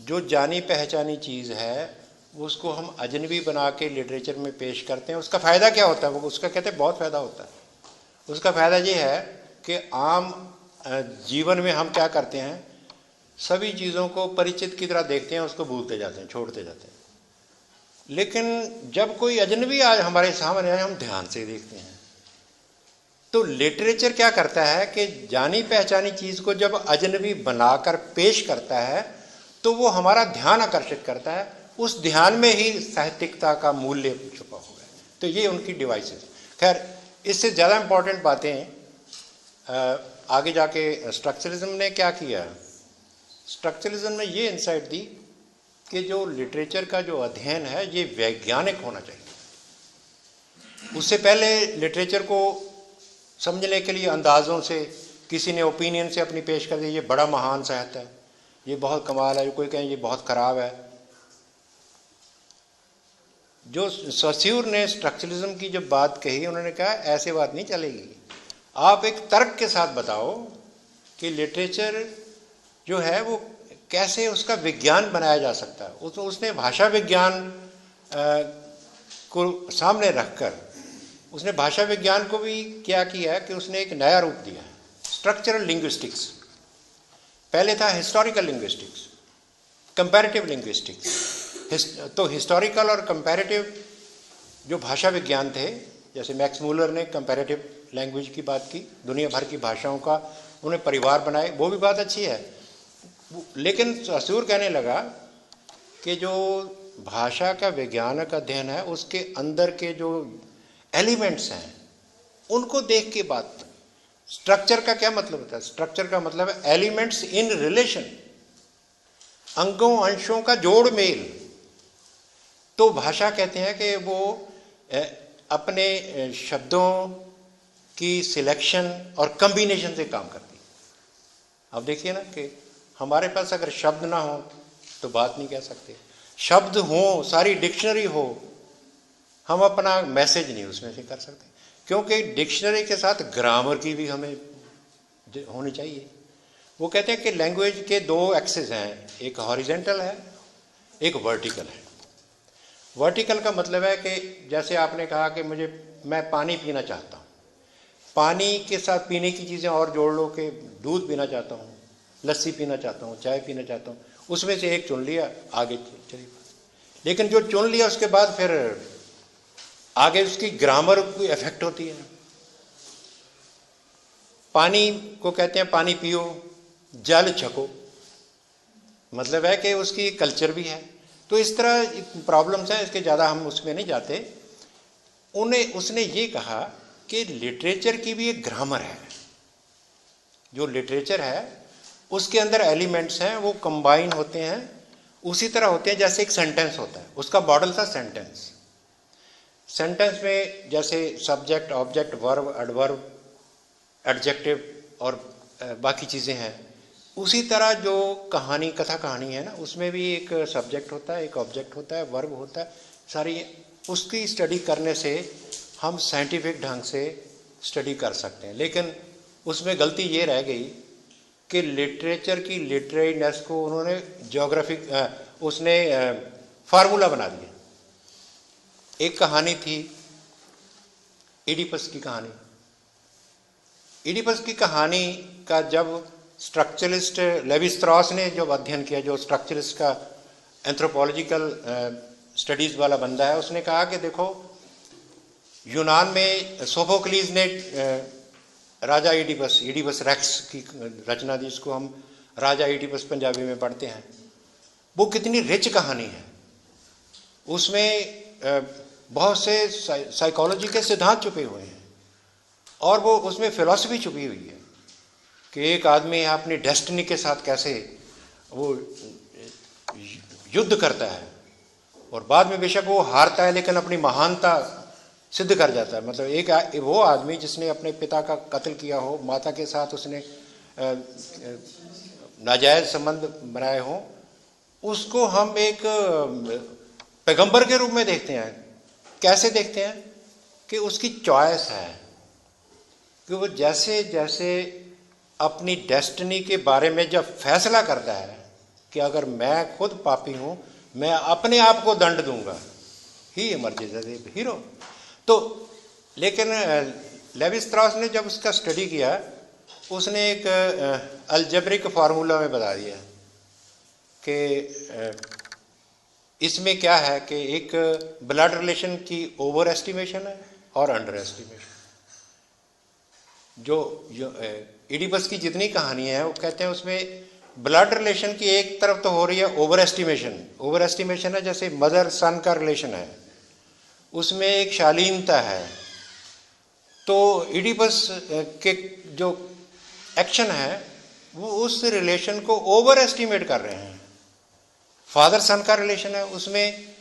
जो जानी पहचानी चीज़ है उसको हम अजनबी बना के लिटरेचर में पेश करते हैं। उसका फ़ायदा क्या होता है? वो उसका कहते हैं बहुत फ़ायदा होता है। उसका फ़ायदा ये है कि आम जीवन में हम क्या करते हैं, सभी चीज़ों को परिचित की तरह देखते हैं, उसको भूलते जाते हैं, छोड़ते जाते हैं। लेकिन जब कोई अजनबी आज हमारे सामने आए, हम ध्यान से देखते हैं। तो लिटरेचर क्या करता है कि जानी पहचानी चीज़ को जब अजनबी बनाकर पेश करता है तो वो हमारा ध्यान आकर्षित करता है। उस ध्यान में ही साहित्यिकता का मूल्य छुपा हुआ है। तो ये उनकी डिवाइसेस। खैर, इससे ज़्यादा इम्पोर्टेंट बातें आगे जाके स्ट्रक्चरलिज्म ने क्या किया। स्ट्रक्चरलिज्म ने ये इंसाइट दी कि जो लिटरेचर का जो अध्ययन है ये वैज्ञानिक होना चाहिए। उससे पहले लिटरेचर को समझने के लिए अंदाज़ों से, किसी ने ओपिनियन से अपनी पेश कर दी, ये बड़ा महान साहित्य है, ये बहुत कमाल है, कोई कहें ये बहुत ख़राब है। जो सस्यूर ने स्ट्रक्चरलिज्म की जब बात कही, उन्होंने कहा ऐसे बात नहीं चलेगी, आप एक तर्क के साथ बताओ कि लिटरेचर जो है वो कैसे उसका विज्ञान बनाया जा सकता है। उसने भाषा विज्ञान को सामने रखकर उसने भाषा विज्ञान को भी क्या किया कि उसने एक नया रूप दिया है, स्ट्रक्चरल लिंग्विस्टिक्स। पहले था हिस्टोरिकल लिंग्विस्टिक्स, कंपैरेटिव लिंग्विस्टिक्स। तो हिस्टोरिकल और कंपैरेटिव जो भाषा विज्ञान थे, जैसे मैक्स मूलर ने कंपैरेटिव लैंग्वेज की बात की, दुनिया भर की भाषाओं का उन्हें परिवार बनाए, वो भी बात अच्छी है। लेकिन सस्यूर कहने लगा कि जो भाषा का वैज्ञानिक अध्ययन है उसके अंदर के जो एलिमेंट्स हैं उनको देख के बात। स्ट्रक्चर का क्या मतलब होता है? स्ट्रक्चर का मतलब है एलिमेंट्स इन रिलेशन, अंगों अंशों का जोड़ मेल। तो भाषा कहते हैं कि वो अपने शब्दों की सिलेक्शन और कम्बिनेशन से काम करती है। अब देखिए ना कि हमारे पास अगर शब्द ना हो तो बात नहीं कह सकते, शब्द हो, सारी डिक्शनरी हो, हम अपना मैसेज नहीं उसमें से कर सकते, क्योंकि डिक्शनरी के साथ ग्रामर की भी हमें होनी चाहिए। वो कहते हैं कि लैंग्वेज के दो एक्सेस हैं, एक हॉरिजेंटल है, एक वर्टिकल है। वर्टिकल का मतलब है कि जैसे आपने कहा कि मैं पानी पीना चाहता हूँ, पानी के साथ पीने की चीज़ें और जोड़ लो कि दूध पीना चाहता हूँ, लस्सी पीना चाहता हूँ, चाय पीना चाहता हूँ, उसमें से एक चुन लिया, आगे चली। लेकिन जो चुन लिया उसके बाद फिर आगे उसकी ग्रामर की इफेक्ट होती है। पानी को कहते हैं पानी पियो, जल छको, मतलब है कि उसकी कल्चर भी है। तो इस तरह प्रॉब्लम्स हैं, इसके ज़्यादा हम उसमें नहीं जाते। उसने ये कहा कि लिटरेचर की भी एक ग्रामर है। जो लिटरेचर है उसके अंदर एलिमेंट्स हैं, वो कंबाइन होते हैं, उसी तरह होते हैं जैसे एक सेंटेंस होता है। उसका मॉडल था सेंटेंस। सेंटेंस में जैसे subject, object, verb, adverb, adjective और बाकी चीज़ें हैं, उसी तरह जो कहानी, कथा कहानी है ना, उसमें भी एक सब्जेक्ट होता है, एक ऑब्जेक्ट होता है, वर्ब होता है, सारी उसकी स्टडी करने से हम साइंटिफिक ढंग से स्टडी कर सकते हैं। लेकिन उसमें गलती ये रह गई कि लिटरेचर की लिटरेरीनेस को उन्होंने ज्योग्राफिक उसने फार्मूला बना दिया। एक कहानी थी इडिपस की कहानी। इडिपस की कहानी का जब स्ट्रक्चरलिस्ट लेवी स्ट्रॉस ने जब अध्ययन किया, जो स्ट्रक्चरलिस्ट का एंथ्रोपोलॉजिकल स्टडीज़ वाला बंदा है, उसने कहा कि देखो यूनान में सोफोक्लीज ने राजा इडिपस रेक्स की रचना दी, जिसको हम राजा इडिपस पंजाबी में पढ़ते हैं। वो कितनी रिच कहानी है, उसमें बहुत से साइकोलॉजी के सिद्धांत छुपे हुए हैं और वो उसमें फिलॉसफी छुपी हुई है कि एक आदमी अपनी डेस्टिनी के साथ कैसे वो युद्ध करता है और बाद में बेशक वो हारता है लेकिन अपनी महानता सिद्ध कर जाता है। मतलब एक वो आदमी जिसने अपने पिता का कत्ल किया हो, माता के साथ उसने नाजायज़ संबंध बनाए हों, उसको हम एक पैगंबर के रूप में देखते हैं। कैसे देखते हैं कि उसकी चॉइस है कि वो जैसे जैसे अपनी डेस्टिनी के बारे में जब फैसला करता है कि अगर मैं खुद पापी हूँ, मैं अपने आप को दंड दूंगा, ही इमर्जेस एज ए हीरो। तो लेकिन लेवी स्ट्रॉस ने जब उसका स्टडी किया, उसने एक अलजेब्रिक फार्मूला में बता दिया कि इसमें क्या है कि एक ब्लड रिलेशन की ओवर एस्टिमेशन है और अंडर एस्टिमेशन। जो इडिपस की जितनी कहानियाँ हैं वो कहते हैं उसमें ब्लड रिलेशन की एक तरफ तो हो रही है ओवर एस्टिमेशन। ओवर एस्टिमेशन है जैसे मदर सन का रिलेशन है, उसमें एक शालीनता है। तो इडिपस के जो एक्शन है वो उस रिलेशन को ओवर एस्टिमेट कर रहे हैं। फादर सन का रिलेशन है, उसमें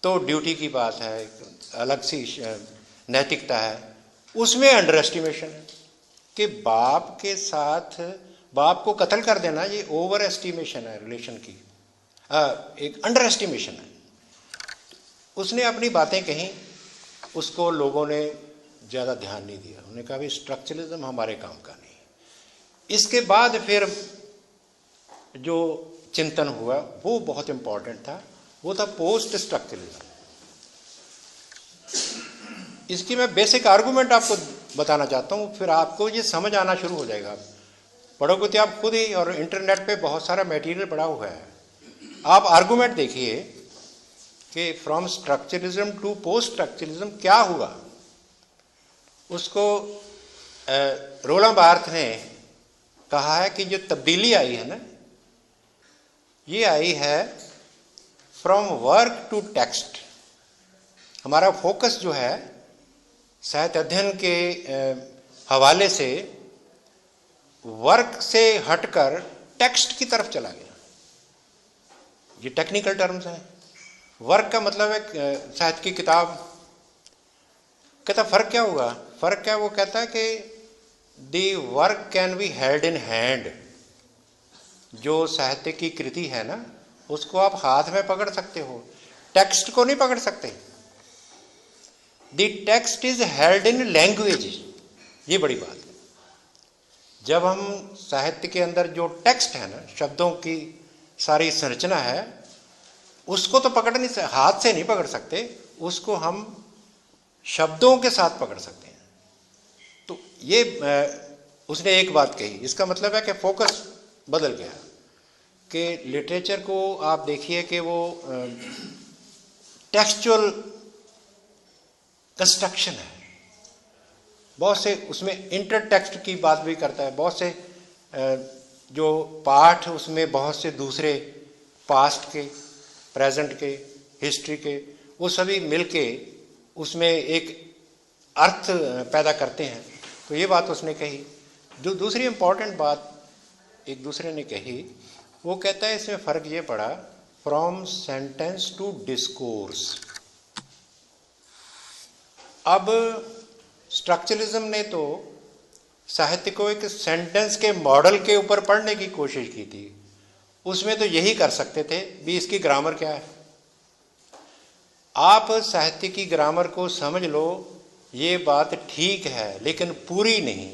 तो ड्यूटी की बात है, अलग सी नैतिकता है। उसमें अंडर एस्टिमेशन है कि बाप के साथ बाप को कत्ल कर देना, ये ओवर एस्टिमेशन है रिलेशन की, एक अंडर एस्टिमेशन है। उसने अपनी बातें कहीं, उसको लोगों ने ज़्यादा ध्यान नहीं दिया। उन्होंने कहा भी स्ट्रक्चरलिज्म हमारे काम का नहीं। इसके बाद फिर जो चिंतन हुआ वो बहुत इम्पोर्टेंट था, वो था पोस्ट स्ट्रक्चरलिज्म। इसकी मैं बेसिक आर्गूमेंट आपको बताना चाहता हूँ, फिर आपको ये समझ आना शुरू हो जाएगा। पढ़ोगे तो आप खुद ही, और इंटरनेट पे बहुत सारा मटेरियल पड़ा हुआ है। आप आर्गूमेंट देखिए कि from structuralism to post structuralism क्या हुआ। उसको रोलैंड बार्थ्स ने कहा है कि जो तब्दीली आई है ना, ये आई है फ्रॉम वर्क टू टेक्स्ट। हमारा फोकस जो है साहित्य अध्ययन के हवाले से वर्क से हटकर टेक्स्ट की तरफ चला गया। ये टेक्निकल टर्म्स हैं। वर्क का मतलब है साहित्य की किताब। कहता फर्क क्या होगा? फर्क क्या? वो कहता है कि the work can be held in hand. जो साहित्य की कृति है ना, उसको आप हाथ में पकड़ सकते हो, टेक्स्ट को नहीं पकड़ सकते। The text is held in language. ये बड़ी बात है। जब हम साहित्य के अंदर जो टेक्स्ट है ना, शब्दों की सारी संरचना है, उसको तो पकड़ नहीं, हाथ से नहीं पकड़ सकते, उसको हम शब्दों के साथ पकड़ सकते हैं। तो ये उसने एक बात कही। इसका मतलब है कि फोकस बदल गया। कि लिटरेचर को आप देखिए कि वो टेक्सचुअल कंस्ट्रक्शन है। बहुत से उसमें इंटर टेक्स्ट की बात भी करता है। बहुत से जो पाठ, उसमें बहुत से दूसरे पास्ट के, प्रेजेंट के, हिस्ट्री के, वो सभी मिलके उसमें एक अर्थ पैदा करते हैं। तो ये बात उसने कही। जो दूसरी इम्पॉर्टेंट बात एक दूसरे ने कही, वो कहता है इसमें फ़र्क ये पड़ा फ्रॉम सेंटेंस टू डिस्कोर्स। अब स्ट्रक्चरलिज्म ने तो साहित्य को एक सेंटेंस के मॉडल के ऊपर पढ़ने की कोशिश की थी। उसमें तो यही कर सकते थे भी इसकी ग्रामर क्या है। आप साहित्य की ग्रामर को समझ लो, ये बात ठीक है, लेकिन पूरी नहीं।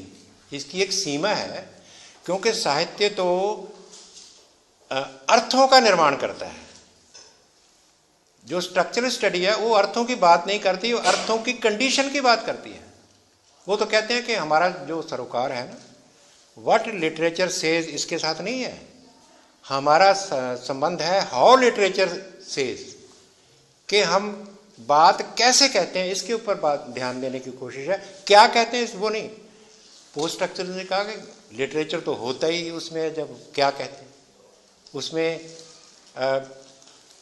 इसकी एक सीमा है, क्योंकि साहित्य तो अर्थों का निर्माण करता है। जो स्ट्रक्चरल स्टडी है वो अर्थों की बात नहीं करती, वो अर्थों की कंडीशन की बात करती है। वो तो कहते हैं कि हमारा जो सरोकार है ना, व्हाट लिटरेचर सेज, इसके साथ नहीं है। हमारा संबंध है हाउ लिटरेचर सेज, कि हम बात कैसे कहते हैं, इसके ऊपर बात ध्यान देने की कोशिश है। क्या कहते हैं वो नहीं। पोस्ट स्ट्रक्चर ने कहा कि लिटरेचर तो होता ही उसमें जब क्या कहते हैं, उसमें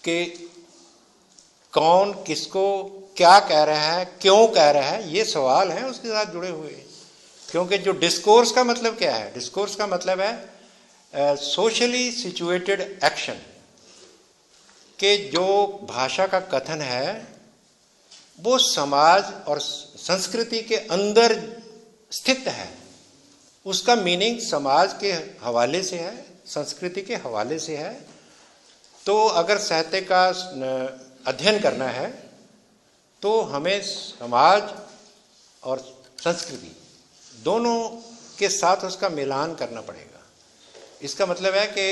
कि कौन किसको क्या कह रहा है, क्यों कह रहा है, ये सवाल हैं उसके साथ जुड़े हुए। क्योंकि जो डिस्कोर्स का मतलब क्या है? डिस्कोर्स का मतलब है सोशली सिचुएटेड एक्शन। कि जो भाषा का कथन है वो समाज और संस्कृति के अंदर स्थित है। उसका मीनिंग समाज के हवाले से है, संस्कृति के हवाले से है। तो अगर साहित्य का अध्ययन करना है तो हमें समाज और संस्कृति दोनों के साथ उसका मिलान करना पड़ेगा। इसका मतलब है कि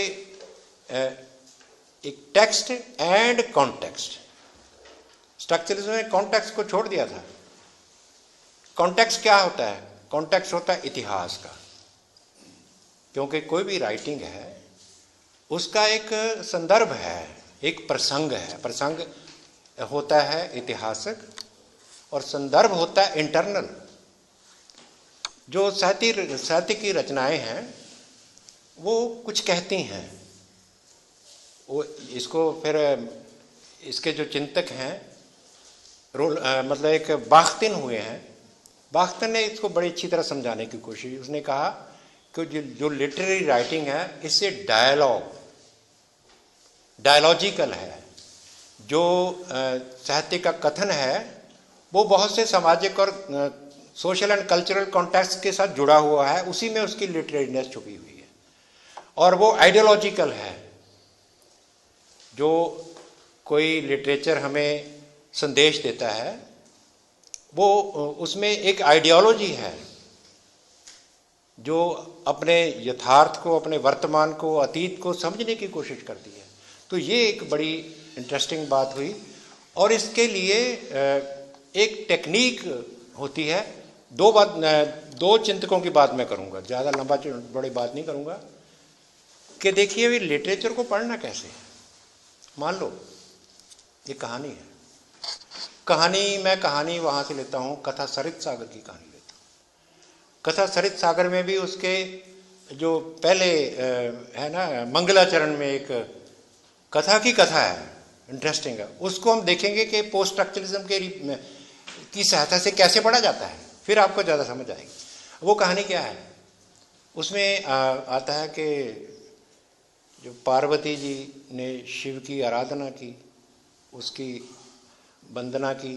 एक टेक्स्ट एंड कॉन्टेक्स्ट। स्ट्रक्चरलिज्म ने कॉन्टेक्स्ट को छोड़ दिया था। कॉन्टेक्स्ट क्या होता है? कॉन्टेक्स्ट होता है इतिहास का, क्योंकि कोई भी राइटिंग है उसका एक संदर्भ है, एक प्रसंग है। प्रसंग होता है ऐतिहासिक और संदर्भ होता है इंटरनल। जो साहित्य की रचनाएं हैं वो कुछ कहती हैं, वो इसको फिर इसके जो चिंतक हैं मतलब एक बाख्तिन हुए हैं, बाख्तिन ने इसको बड़ी अच्छी तरह समझाने की कोशिश। उसने कहा कि जो लिटरेरी राइटिंग है इससे डायलॉजिकल है। जो साहित्य का कथन है वो बहुत से सामाजिक और सोशल एंड कल्चरल कॉन्टेक्स्ट के साथ जुड़ा हुआ है, उसी में उसकी लिटरेरीनेस छुपी हुई है। और वो आइडियोलॉजिकल है। जो कोई लिटरेचर हमें संदेश देता है वो उसमें एक आइडियोलॉजी है जो अपने यथार्थ को, अपने वर्तमान को, अतीत को समझने की कोशिश करती है। तो ये एक बड़ी इंटरेस्टिंग बात हुई। और इसके लिए एक टेक्निक होती है। दो चिंतकों की बात मैं करूँगा, ज़्यादा लंबा बड़ी बात नहीं करूँगा। कि देखिए भी लिटरेचर को पढ़ना कैसे है। मान लो ये कहानी है, मैं कहानी वहाँ से लेता हूँ, कथा सरित सागर की कहानी लेता हूँ। कथा सरित सागर में भी उसके जो पहले है ना मंगलाचरण में एक कथा की कथा है, इंटरेस्टिंग है। उसको हम देखेंगे कि पोस्ट स्ट्रक्चरलिज्म की सहायता से कैसे पढ़ा जाता है, फिर आपको ज़्यादा समझ आएगी। वो कहानी क्या है? उसमें आता है कि जो पार्वती जी ने शिव की आराधना की, उसकी वंदना की,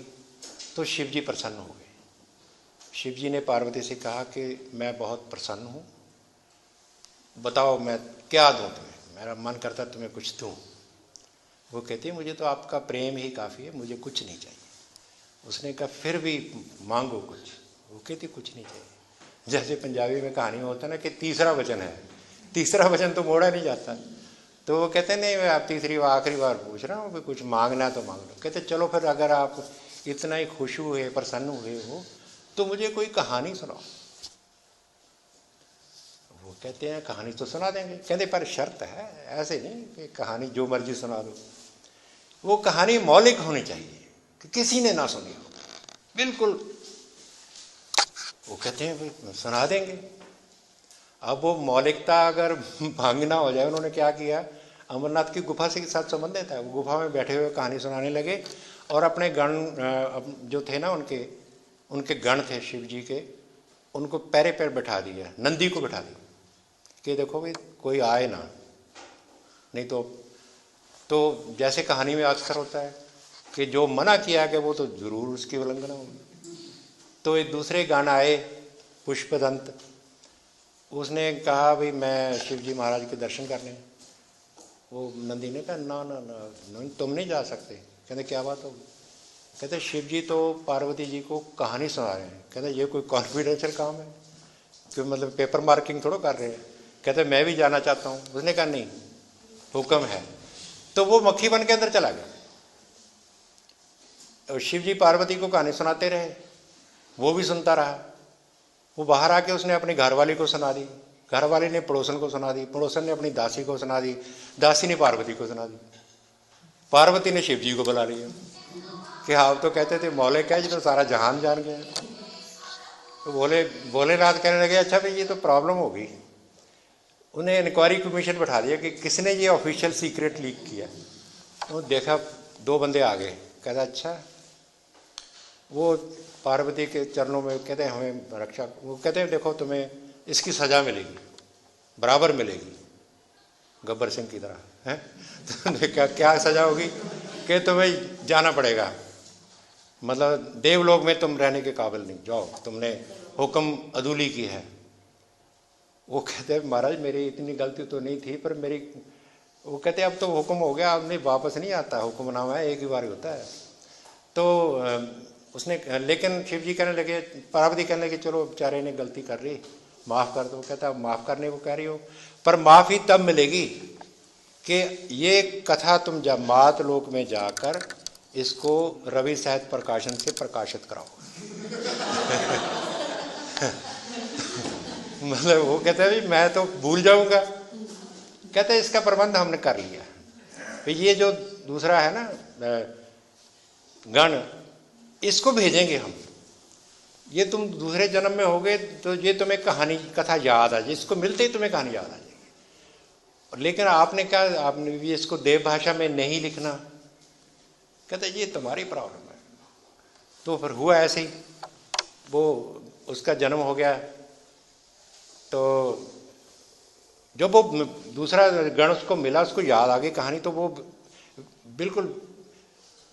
तो शिव जी प्रसन्न हो गए। शिव जी ने पार्वती से कहा कि मैं बहुत प्रसन्न हूँ, बताओ मैं क्या दूँ तुम्हें, मेरा मन करता है तुम्हें कुछ दूँ। वो कहती है मुझे तो आपका प्रेम ही काफ़ी है, मुझे कुछ नहीं चाहिए। उसने कहा फिर भी मांगो कुछ। वो कहती कुछ नहीं चाहिए। जैसे पंजाबी में कहानी में होता है ना कि तीसरा वचन है, तीसरा वचन तो मोड़ा नहीं जाता। तो वो कहते नहीं मैं आप तीसरी बार आखिरी बार पूछ रहा हूँ, कुछ मांगना तो मांग लो। कहते चलो फिर अगर आप इतना ही खुश हुए, प्रसन्न हुए हो, तो मुझे कोई कहानी सुनाओ। वो कहते हैं कहानी तो सुना देंगे। कहते पर शर्त है, ऐसे नहीं कि कहानी जो मर्जी सुना दो। वो कहानी मौलिक होनी चाहिए कि किसी ने ना सुनी हो, बिल्कुल। वो कहते हैं भाई सुना देंगे। अब वो मौलिकता अगर भंग ना हो जाए, उन्होंने क्या किया, अमरनाथ की गुफा से के साथ संबंधित है। वो गुफा में बैठे हुए कहानी सुनाने लगे और अपने गण जो थे ना, उनके गण थे शिव जी के, उनको पैरे पैर बैठा दिया, नंदी को बैठा दिया कि देखो भाई कोई आए ना, नहीं तो जैसे कहानी में अक्सर होता है कि जो मना किया गया वो तो जरूर उसकी उल्लंघना होगी। तो एक दूसरे गण आए, पुष्पदंत। उसने कहा भाई मैं शिव जी महाराज के दर्शन करने। वो नंदी ने कहा ना ना ना तुम नहीं जा सकते। कहते क्या बात होगी? कहते शिव जी तो पार्वती जी को कहानी सुना रहे हैं। कहते ये कोई कॉन्फिडेंशियल काम है, क्यों मतलब पेपर मार्किंग थोड़ा कर रहे हैं। कहते मैं भी जाना चाहता हूँ। उसने कहा नहीं, हुक्म है। तो वो मक्खी बन के अंदर चला गया और शिव जी पार्वती को कहानी सुनाते रहे, वो भी सुनता रहा। वो बाहर आके उसने अपनी घरवाली को सुना दी, घरवाली ने पड़ोसन को सुना दी, पड़ोसन ने अपनी दासी को सुना दी, दासी ने पार्वती को सुना दी, पार्वती ने शिव जी को बुला लिया कि आप तो कहते थे मौलिक है, जी तो सारा जहान जान गया। तो भोलेनाथ कहने लगे अच्छा भाई ये तो प्रॉब्लम होगी। उन्हें इंक्वायरी कमीशन बैठा दिया कि किसने ये ऑफिशियल सीक्रेट लीक किया। तो देखा 2 बंदे आ गए। कहता अच्छा। वो पार्वती के चरणों में कहते हैं हमें रक्षा। वो कहते हैं देखो तुम्हें इसकी सज़ा मिलेगी, बराबर मिलेगी, गब्बर सिंह की तरह है। तो क्या सज़ा होगी कि तुम्हें जाना पड़ेगा, मतलब देवलोक में तुम रहने के काबिल नहीं, जाओ, तुमने हुक्म अदूली की है। वो कहते हैं महाराज मेरी इतनी गलती तो नहीं थी, पर मेरी, वो कहते अब तो हुक्म हो गया, अब नहीं वापस नहीं आता, हुक्मनामा है, एक ही बार होता है। तो उसने, लेकिन शिव जी कहने लगे, पार्वती कहने लगे चलो बेचारे ने गलती कर ली, माफ़ कर दो। कहता माफ़ करने को कह रही हो, पर माफ़ी तब मिलेगी कि ये कथा तुम जब मात लोक में जाकर इसको रवि साहित्य प्रकाशन से प्रकाशित कराओ। मतलब वो कहता है भाई मैं तो भूल जाऊंगा। कहते हैं इसका प्रबंध हमने कर लिया। तो ये जो दूसरा है ना गण, इसको भेजेंगे हम। ये तुम दूसरे जन्म में होगे तो ये तुम्हें कहानी कथा याद आ जाए, इसको मिलते ही तुम्हें कहानी याद आ जाएगी। लेकिन आपने क्या, आपने भी इसको देव भाषा में नहीं लिखना। कहते ये तुम्हारी प्रॉब्लम है। तो फिर हुआ ऐसे ही, वो उसका जन्म हो गया। तो जब वो दूसरा गण उसको मिला, उसको याद आ गई कहानी, तो वो बिल्कुल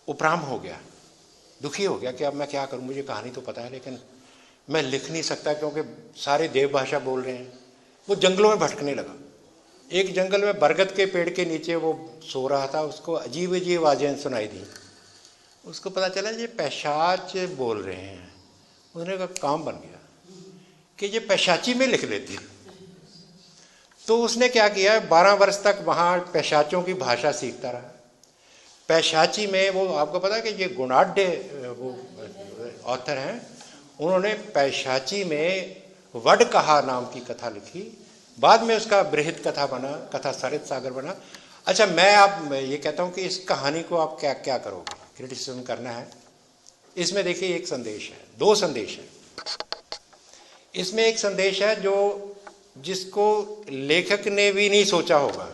उपराम हो गया, दुखी हो गया कि अब मैं क्या करूं, मुझे कहानी तो पता है लेकिन मैं लिख नहीं सकता क्योंकि सारे देव भाषा बोल रहे हैं। वो जंगलों में भटकने लगा। एक जंगल में बरगद के पेड़ के नीचे वो सो रहा था, उसको अजीब अजीब आवाज़ें सुनाई दी। उसको पता चला ये पैशाच बोल रहे हैं। उसने का काम बन गया कि ये पैशाची में लिख लेती। तो उसने क्या किया, 12 वर्ष तक वहाँ पैशाचों की भाषा सीखता रहा। पैशाची में वो, आपको पता है कि ये गुणाढ़ वो ऑथर हैं, उन्होंने पैशाची में वड कहा नाम की कथा लिखी। बाद में उसका बृहद कथा बना, कथा सरित सागर बना। अच्छा, मैं आप ये कहता हूँ कि इस कहानी को आप क्या क्या करोगे, क्रिटिसिज्म करना है। इसमें देखिए एक संदेश है, 2 संदेश है इसमें। एक संदेश है जो जिसको लेखक ने भी नहीं सोचा होगा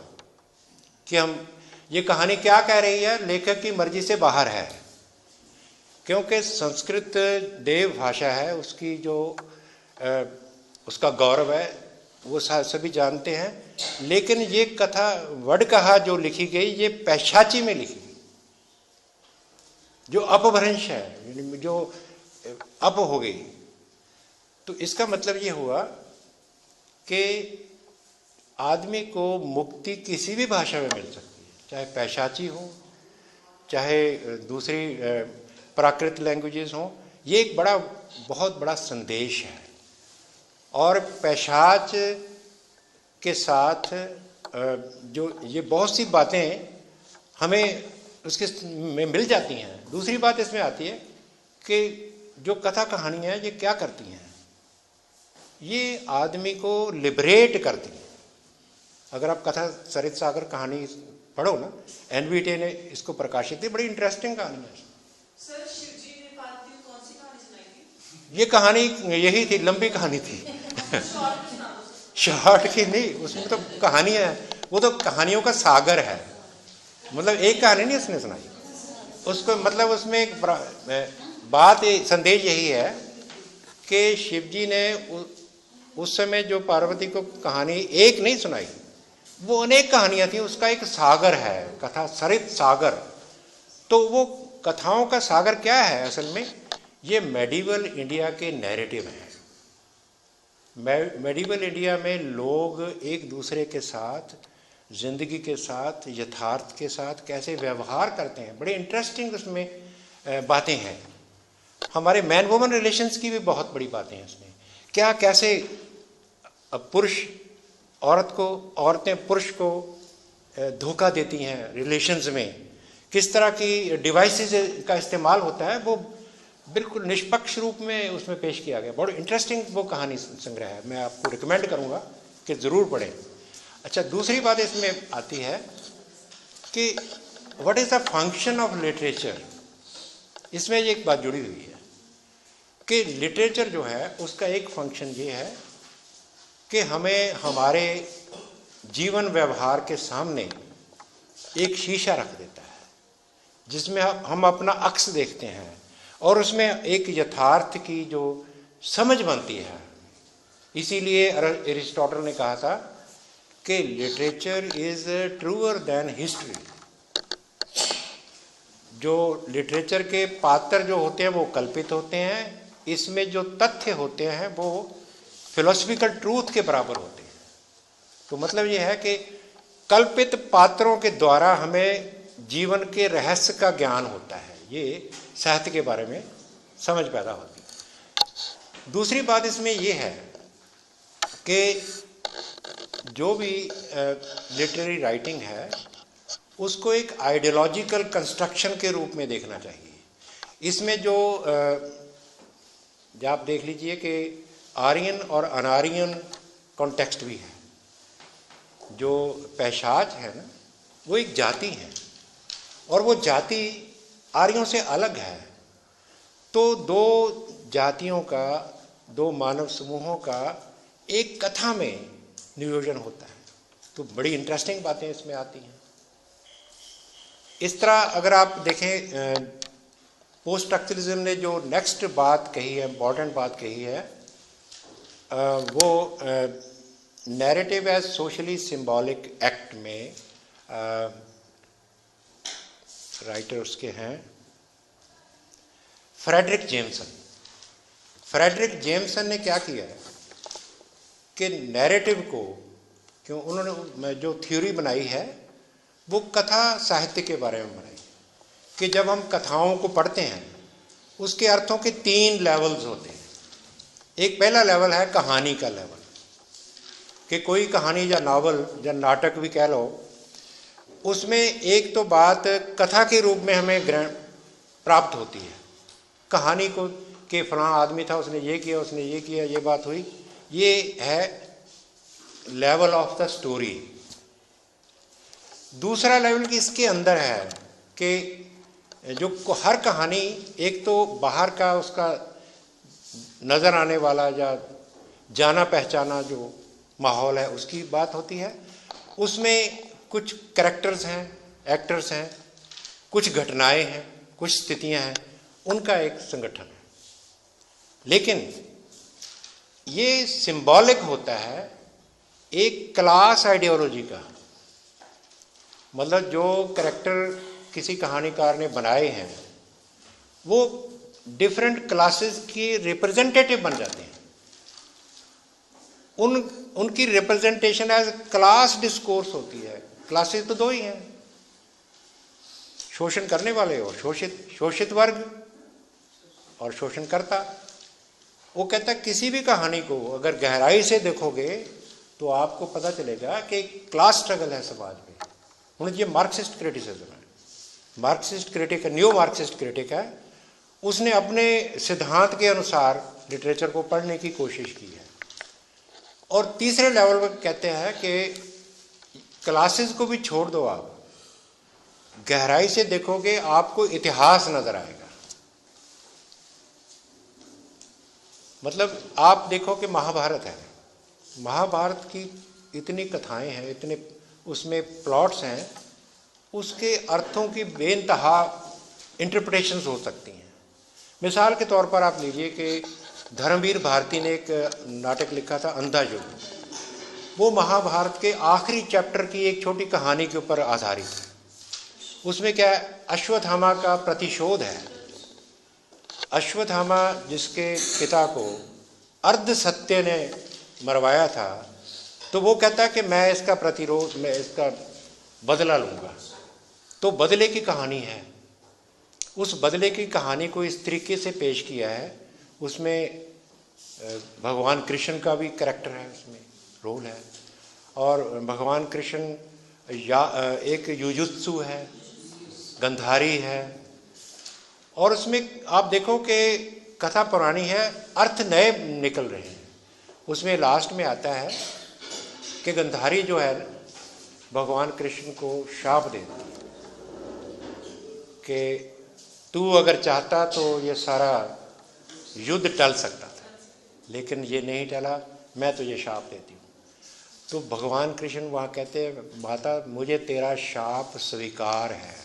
कि हम ये कहानी क्या कह रही है, लेखक की मर्जी से बाहर है। क्योंकि संस्कृत देव भाषा है, उसकी जो उसका गौरव है वो सभी जानते हैं। लेकिन ये कथा वड कहा जो लिखी गई, ये पैशाची में लिखी गई, जो अपभ्रंश है, जो अप हो गई। तो इसका मतलब ये हुआ कि आदमी को मुक्ति किसी भी भाषा में मिल सकती है, चाहे पैशाची हो, चाहे दूसरी प्राकृत लैंग्वेजेस हो। ये एक बहुत बड़ा संदेश है। और पैशाच के साथ जो ये बहुत सी बातें हमें उसके में मिल जाती हैं। दूसरी बात इसमें आती है कि जो कथा कहानियाँ हैं ये क्या करती हैं, ये आदमी को लिबरेट करती है। अगर आप कथा सरित सागर कहानी पढ़ो ना, एनवीटे ने इसको प्रकाशित की, बड़ी इंटरेस्टिंग कहानी है। सर, शिवजी ने पार्वती को कौन सी कहानी सुनाई थी? ये कहानी यही थी, लंबी कहानी थी। शॉर्ट की नहीं, उसमें तो कहानियाँ है, वो तो कहानियों का सागर है। मतलब एक कहानी नहीं उसने सुनाई उसको, मतलब उसमें एक बात संदेश यही है कि शिवजी ने उस समय जो पार्वती को कहानी एक नहीं सुनाई, वो अनेक कहानियां थी, उसका एक सागर है, कथा सरित सागर। तो वो कथाओं का सागर क्या है असल में, ये मेडिवल इंडिया के नैरेटिव हैं। मेडिवल इंडिया में लोग एक दूसरे के साथ, जिंदगी के साथ, यथार्थ के साथ कैसे व्यवहार करते हैं, बड़े इंटरेस्टिंग उसमें बातें हैं। हमारे मैन वुमन रिलेशंस की भी बहुत बड़ी बातें हैं इसमें। क्या कैसे पुरुष औरत को, औरतें पुरुष को धोखा देती हैं रिलेशंस में, किस तरह की डिवाइसेस का इस्तेमाल होता है, वो बिल्कुल निष्पक्ष रूप में उसमें पेश किया गया। बहुत इंटरेस्टिंग वो कहानी संग्रह है, मैं आपको रिकमेंड करूँगा कि ज़रूर पढ़ें। अच्छा, दूसरी बात इसमें आती है कि what is the function of literature. इसमें एक बात जुड़ी हुई है कि लिटरेचर जो है उसका एक फंक्शन ये है कि हमें हमारे जीवन व्यवहार के सामने एक शीशा रख देता है जिसमें हम अपना अक्स देखते हैं और उसमें एक यथार्थ की जो समझ बनती है। इसीलिए एरिस्टोटल ने कहा था कि literature is truer than history. जो लिटरेचर के पात्र जो होते हैं वो कल्पित होते हैं, इसमें जो तथ्य होते हैं वो फिलोसफिकल ट्रूथ के बराबर होते हैं। तो मतलब ये है कि कल्पित पात्रों के द्वारा हमें जीवन के रहस्य का ज्ञान होता है, ये साहित्य के बारे में समझ पैदा होती है। दूसरी बात इसमें ये है कि जो भी लिटरेरी राइटिंग है उसको एक आइडियोलॉजिकल कंस्ट्रक्शन के रूप में देखना चाहिए। इसमें जो आप देख लीजिए कि आर्यन और अनार्यन कॉन्टेक्स्ट भी है। जो पैशाच है ना, वो एक जाति है और वो जाति आर्यों से अलग है। तो दो जातियों का, दो मानव समूहों का एक कथा में नियोजन होता है। तो बड़ी इंटरेस्टिंग बातें इसमें आती हैं। इस तरह अगर आप देखें, पोस्ट स्ट्रक्चरलिज्म ने जो नेक्स्ट बात कही है, इम्पॉर्टेंट बात कही है, वो narrative as socially symbolic act में राइटर उसके हैं फ्रेडरिक जेम्सन। फ्रेडरिक जेम्सन ने क्या किया है कि नैरेटिव को, क्यों उन्होंने जो थ्योरी बनाई है वो कथा साहित्य के बारे में बनाई कि जब हम कथाओं को पढ़ते हैं उसके अर्थों के 3 लेवल्स होते हैं। एक पहला लेवल है कहानी का लेवल, कि कोई कहानी या नावल या नाटक भी कह लो, उसमें एक तो बात कथा के रूप में हमें प्राप्त होती है। कहानी को कि फलां आदमी था, उसने ये किया, उसने ये किया, ये बात हुई। ये है लेवल ऑफ द स्टोरी। दूसरा लेवल की इसके अंदर है कि जो हर कहानी एक तो बाहर का उसका नज़र आने वाला या जाना पहचाना जो माहौल है उसकी बात होती है। उसमें कुछ कैरेक्टर्स हैं, एक्टर्स हैं, कुछ घटनाएं हैं, कुछ स्थितियां हैं, उनका एक संगठन है। लेकिन ये सिंबॉलिक होता है एक क्लास आइडियोलॉजी का। मतलब जो कैरेक्टर किसी कहानीकार ने बनाए हैं वो डिफरेंट क्लासेस की रिप्रेजेंटेटिव बन जाते हैं। उनकी रिप्रेजेंटेशन एज क्लास डिस्कोर्स होती है। क्लासेस तो 2 ही हैं, शोषण करने वाले और शोषित वर्ग और शोषणकर्ता। वो कहता है किसी भी कहानी को अगर गहराई से देखोगे तो आपको पता चलेगा कि क्लास स्ट्रगल है समाज में। ये मार्क्सिस्ट क्रिटिसिज्म है। Marxist critic, new Marxist critic है। उसने अपने सिद्धांत के अनुसार लिटरेचर को पढ़ने की कोशिश की है। और तीसरे लेवल पर कहते हैं कि क्लासेस को भी छोड़ दो, आप गहराई से देखोगे आपको इतिहास नजर आएगा। मतलब आप देखो कि महाभारत है, महाभारत की इतनी कथाएं हैं, इतने उसमें प्लॉट्स हैं, उसके अर्थों की बेइंतहा इंटरप्रिटेशंस हो सकती हैं। मिसाल के तौर पर आप लीजिए कि धर्मवीर भारती ने एक नाटक लिखा था अंधा युग। वो महाभारत के आखिरी चैप्टर की एक छोटी कहानी के ऊपर आधारित है। उसमें क्या है, अश्वत्थामा का प्रतिशोध है। अश्वत्थामा जिसके पिता को अर्ध सत्य ने मरवाया था, तो वो कहता है कि मैं इसका प्रतिरोध, मैं इसका बदला लूँगा। तो बदले की कहानी है। उस बदले की कहानी को इस तरीके से पेश किया है, उसमें भगवान कृष्ण का भी कैरेक्टर है, उसमें रोल है। और भगवान कृष्ण एक युजुत्सु है, गंधारी है। और उसमें आप देखो कि कथा पुरानी है, अर्थ नए निकल रहे हैं। उसमें लास्ट में आता है कि गंधारी जो है भगवान कृष्ण को शाप देती है कि तू अगर चाहता तो ये सारा युद्ध टल सकता था, लेकिन ये नहीं टला, मैं तुझे शाप देती हूँ। तो भगवान कृष्ण वहाँ कहते हैं, माता मुझे तेरा शाप स्वीकार है।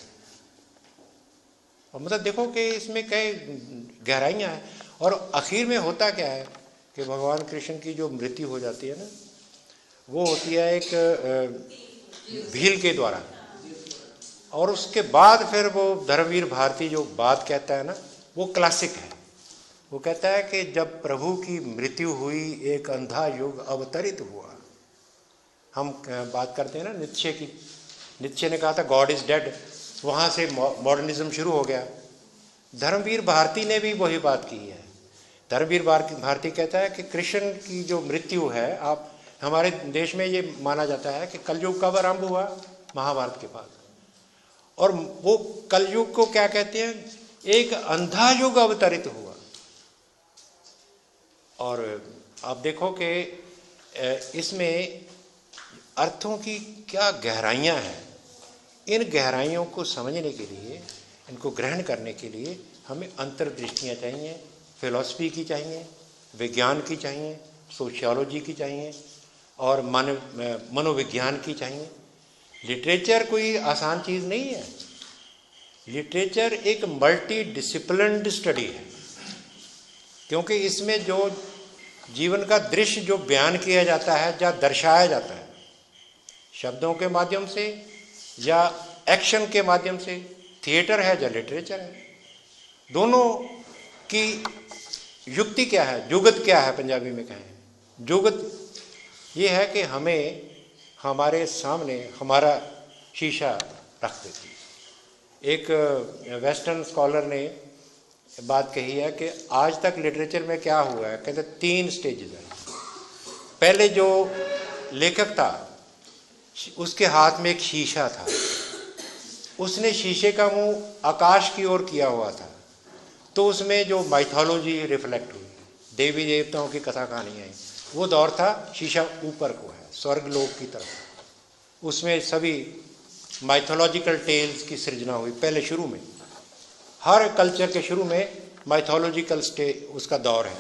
और मतलब देखो कि इसमें कई गहराइयाँ हैं। और आखिर में होता क्या है कि भगवान कृष्ण की जो मृत्यु हो जाती है ना, वो होती है एक भील के द्वारा। और उसके बाद फिर वो धर्मवीर भारती जो बात कहता है ना, वो क्लासिक है। वो कहता है कि जब प्रभु की मृत्यु हुई एक अंधा युग अवतरित हुआ। हम बात करते हैं ना नीत्शे की, नीत्शे ने कहा था गॉड इज डेड, वहाँ से मॉडर्निज्म शुरू हो गया। धर्मवीर भारती ने भी वही बात की है। धर्मवीर भारती कहता है कि कृष्ण की जो मृत्यु है, आप हमारे देश में ये माना जाता है कि कलयुग कब आरंभ हुआ? महाभारत के बाद। और वो कलयुग को क्या कहते हैं? एक अंधा युग अवतरित हुआ। और आप देखो कि इसमें अर्थों की क्या गहराइयाँ हैं। इन गहराइयों को समझने के लिए, इनको ग्रहण करने के लिए हमें अंतर्दृष्टियाँ चाहिए, फिलॉसफी की चाहिए, विज्ञान की चाहिए, सोशियोलॉजी की चाहिए और मनोविज्ञान की चाहिए। लिटरेचर कोई आसान चीज़ नहीं है। लिटरेचर एक मल्टी डिसिप्लिन्ड स्टडी है, क्योंकि इसमें जो जीवन का दृश्य जो बयान किया जाता है या दर्शाया जाता है, शब्दों के माध्यम से या एक्शन के माध्यम से, थिएटर है या लिटरेचर है, दोनों की युक्ति क्या है, जुगत क्या है, पंजाबी में कहें जुगत ये है कि हमें हमारे सामने हमारा शीशा रख देती है। एक वेस्टर्न स्कॉलर ने बात कही है कि आज तक लिटरेचर में क्या हुआ है, कहते 3 स्टेजेस हैं। पहले जो लेखक था उसके हाथ में एक शीशा था, उसने शीशे का मुंह आकाश की ओर किया हुआ था, तो उसमें जो माइथोलॉजी रिफ्लेक्ट हुई, देवी देवताओं की कथा कहानियाँ आई। वो दौर था शीशा ऊपर को है, स्वर्ग लोक की तरफ। उसमें सभी माइथोलॉजिकल टेल्स की सृजना हुई। पहले शुरू में हर कल्चर के शुरू में माइथोलॉजिकल उसका दौर है।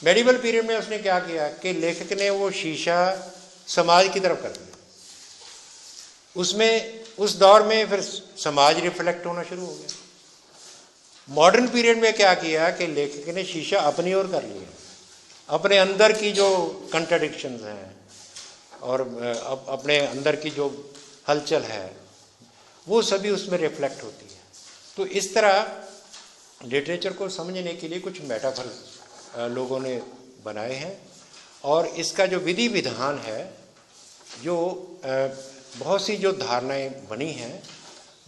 मेडिवल पीरियड में उसने क्या किया कि लेखक ने वो शीशा समाज की तरफ कर दिया। उसमें उस दौर में फिर समाज रिफ्लेक्ट होना शुरू हो गया। मॉडर्न पीरियड में क्या किया कि लेखक ने शीशा अपनी ओर कर लिया, अपने अंदर की जो कंट्राडिक्शंस हैं और अपने अंदर की जो हलचल है वो सभी उसमें रिफ्लेक्ट होती है। तो इस तरह लिटरेचर को समझने के लिए कुछ मेटाफर लोगों ने बनाए हैं और इसका जो विधि विधान है, जो बहुत सी जो धारणाएं बनी हैं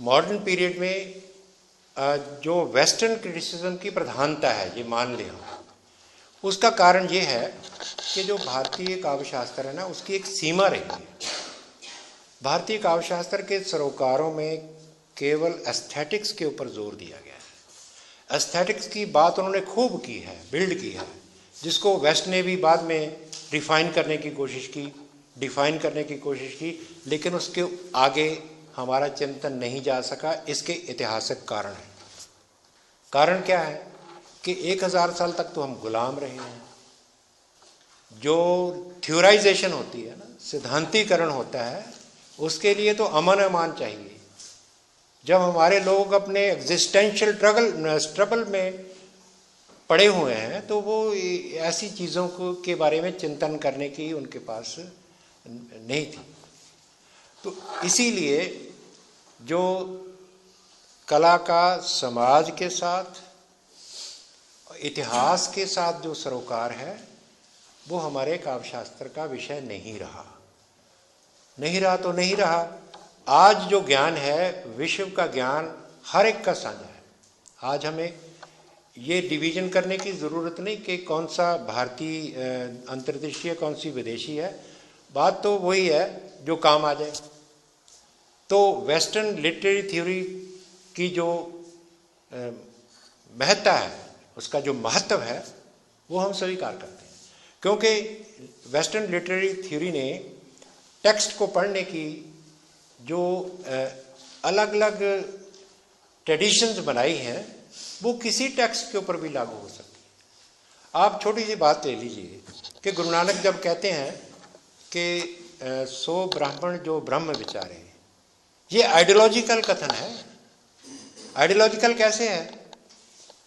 मॉडर्न पीरियड में, जो वेस्टर्न क्रिटिसिज्म की प्रधानता है, ये मान लें, उसका कारण ये है कि जो भारतीय काव्यशास्त्र है ना, उसकी एक सीमा रही है। भारतीय काव्यशास्त्र के सरोकारों में केवल एस्थेटिक्स के ऊपर जोर दिया गया है। एस्थेटिक्स की बात उन्होंने खूब की है, बिल्ड की है, जिसको वेस्ट ने भी बाद में रिफाइन करने की कोशिश की, डिफाइन करने की कोशिश की, लेकिन उसके आगे हमारा चिंतन नहीं जा सका। इसके ऐतिहासिक कारण हैं। कारण क्या है कि 1000 साल तक तो हम गुलाम रहे हैं। जो थ्योराइजेशन होती है ना, सिद्धांतीकरण होता है, उसके लिए तो अमन अमान चाहिए। जब हमारे लोग अपने एग्जिस्टेंशियल स्ट्रगल में पड़े हुए हैं तो वो ऐसी चीज़ों को के बारे में चिंतन करने की उनके पास नहीं थी। तो इसीलिए जो कला का समाज के साथ, इतिहास के साथ जो सरोकार है, वो हमारे काव्यशास्त्र का विषय नहीं रहा। नहीं रहा तो नहीं रहा। आज जो ज्ञान है, विश्व का ज्ञान हर एक का साझा है। आज हमें ये डिवीजन करने की ज़रूरत नहीं कि कौन सा भारतीय अंतर्देशीय, कौन सी विदेशी है। बात तो वही है जो काम आ जाए। तो वेस्टर्न लिटरेरी थ्योरी की जो महत्ता है, उसका जो महत्व है, वो हम स्वीकार करते हैं, क्योंकि वेस्टर्न लिटरेरी थ्योरी ने टेक्स्ट को पढ़ने की जो अलग अलग ट्रेडिशंस बनाई हैं, वो किसी टेक्स्ट के ऊपर भी लागू हो सकती है। आप छोटी सी बात ले लीजिए कि गुरु नानक जब कहते हैं कि सो ब्राह्मण जो ब्रह्म विचारे, ये आइडियोलॉजिकल कथन है। आइडियोलॉजिकल कैसे है?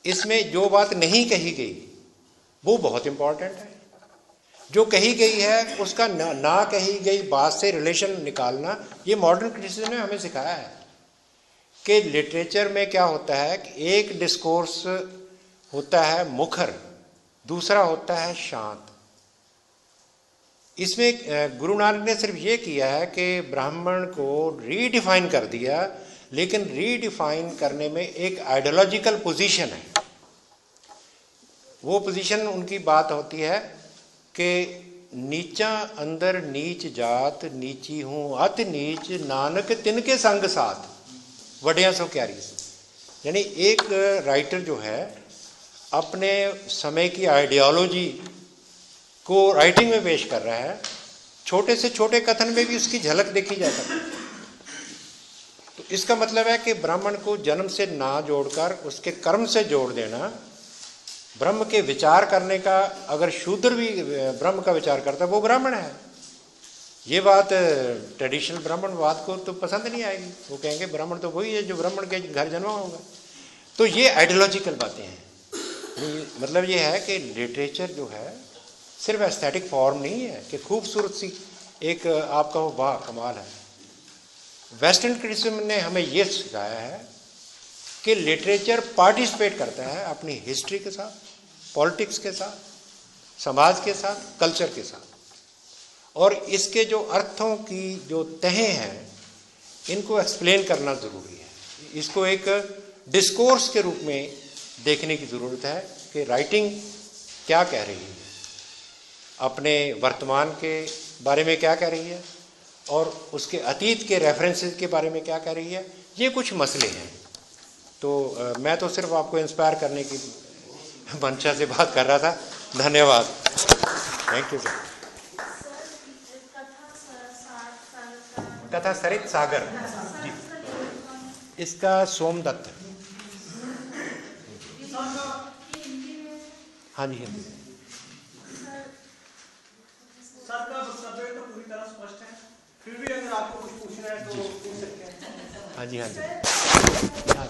इसमें जो बात नहीं कही गई वो बहुत इंपॉर्टेंट है। जो कही गई है उसका ना कही गई बात से रिलेशन निकालना, ये मॉडर्न क्रिटिसिज्म ने हमें सिखाया है कि लिटरेचर में क्या होता है कि एक डिस्कोर्स होता है मुखर, दूसरा होता है शांत। इसमें गुरु नानक ने सिर्फ ये किया है कि ब्राह्मण को रीडिफाइन कर दिया, लेकिन रीडिफाइन करने में एक आइडियोलॉजिकल पोजीशन है। वो पोजीशन उनकी बात होती है कि नीचा अंदर नीच जात, नीची हूँ अति नीच, नानक तिनके संग साथ, वड्या सो क्यारी। यानी एक राइटर जो है अपने समय की आइडियोलॉजी को राइटिंग में पेश कर रहा है, छोटे से छोटे कथन में भी उसकी झलक देखी जा सकती है। तो इसका मतलब है कि ब्राह्मण को जन्म से ना जोड़कर उसके कर्म से जोड़ देना, ब्रह्म के विचार करने का, अगर शूद्र भी ब्रह्म का विचार करता है वो ब्राह्मण है। ये बात ट्रेडिशनल ब्राह्मणवाद को तो पसंद नहीं आएगी, वो कहेंगे ब्राह्मण तो वही है जो ब्राह्मण के घर जन्मा होगा। तो ये आइडियोलॉजिकल बातें हैं। मतलब ये है कि लिटरेचर जो है सिर्फ एस्थेटिक फॉर्म नहीं है कि खूबसूरत सी एक आपका वो वाह कमाल है। वेस्टर्न क्रिटिसिज्म ने हमें ये सिखाया है कि लिटरेचर पार्टिसिपेट करता है अपनी हिस्ट्री के साथ, पॉलिटिक्स के साथ, समाज के साथ, कल्चर के साथ, और इसके जो अर्थों की जो तहें हैं इनको एक्सप्लेन करना ज़रूरी है। इसको एक डिस्कोर्स के रूप में देखने की ज़रूरत है कि राइटिंग क्या कह रही है, अपने वर्तमान के बारे में क्या कह रही है और उसके अतीत के रेफरेंसेस के बारे में क्या कह रही है। ये कुछ मसले हैं। तो मैं तो सिर्फ आपको इंस्पायर करने की मंशा से बात कर रहा था। धन्यवाद। Thank you sir. कथा सरित सागर जी, इसका सोमदत्त। हाँ जी हिंदी। सर का वक्तव्य तो पूरी तरह स्पष्ट है, फिर भी अगर आपको कुछ पूछना है तो पूछ सकते हैं। हाँ जी हाँ जी। हाँ।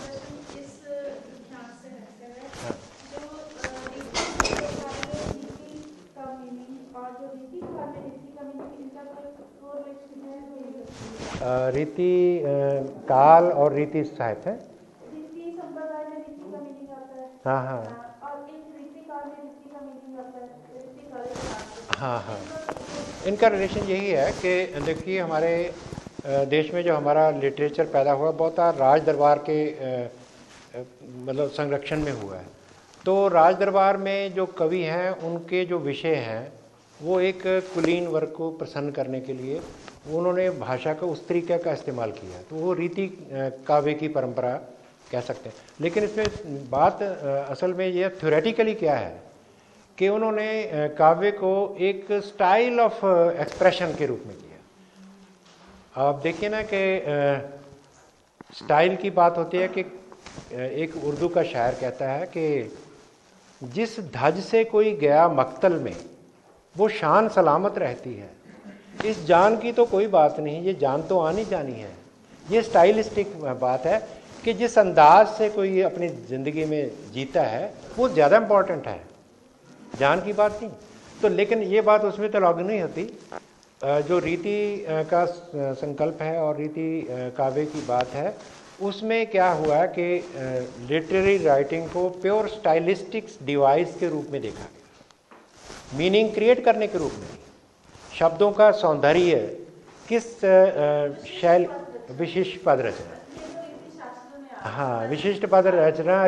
रीति काल और रीति साहित्य है। रीति संप्रदाय में रीति का मीनिंग आता है। हाँ हाँ और एक रीति काल में रीति का मीनिंग आता है, रीति काल। हाँ हाँ, इनका रिलेशन यही है कि देखिए हमारे देश में जो हमारा लिटरेचर पैदा हुआ बहुत राज दरबार के मतलब संरक्षण में हुआ है। तो राज दरबार में जो कवि हैं उनके जो विषय हैं वो एक कुलीन वर्ग को प्रसन्न करने के लिए उन्होंने भाषा का उस तरीके का इस्तेमाल किया, तो वो रीति काव्य की परंपरा कह सकते हैं। लेकिन इसमें बात असल में ये थ्योरेटिकली क्या है कि उन्होंने काव्य को एक स्टाइल ऑफ एक्सप्रेशन के रूप में किया। आप देखिए ना कि स्टाइल की बात होती है कि एक उर्दू का शायर कहता है कि जिस धज से कोई गया मक्तल में वो शान सलामत रहती है, इस जान की तो कोई बात नहीं, ये जान तो आनी जानी है। ये स्टाइलिस्टिक बात है कि जिस अंदाज से कोई अपनी ज़िंदगी में जीता है वो ज़्यादा इम्पॉर्टेंट है, जान की बात नहीं। तो लेकिन ये बात उसमें तो लागू नहीं होती। जो रीति का संकल्प है और रीति काव्य की बात है, उसमें क्या हुआ कि लिटरेरी राइटिंग को प्योर स्टाइलिस्टिक डिवाइस के रूप में देखा गया, मीनिंग क्रिएट करने के रूप में। शब्दों का सौंदर्य किस शैल विशिष्ट पद रचना, हाँ विशिष्ट पद रचना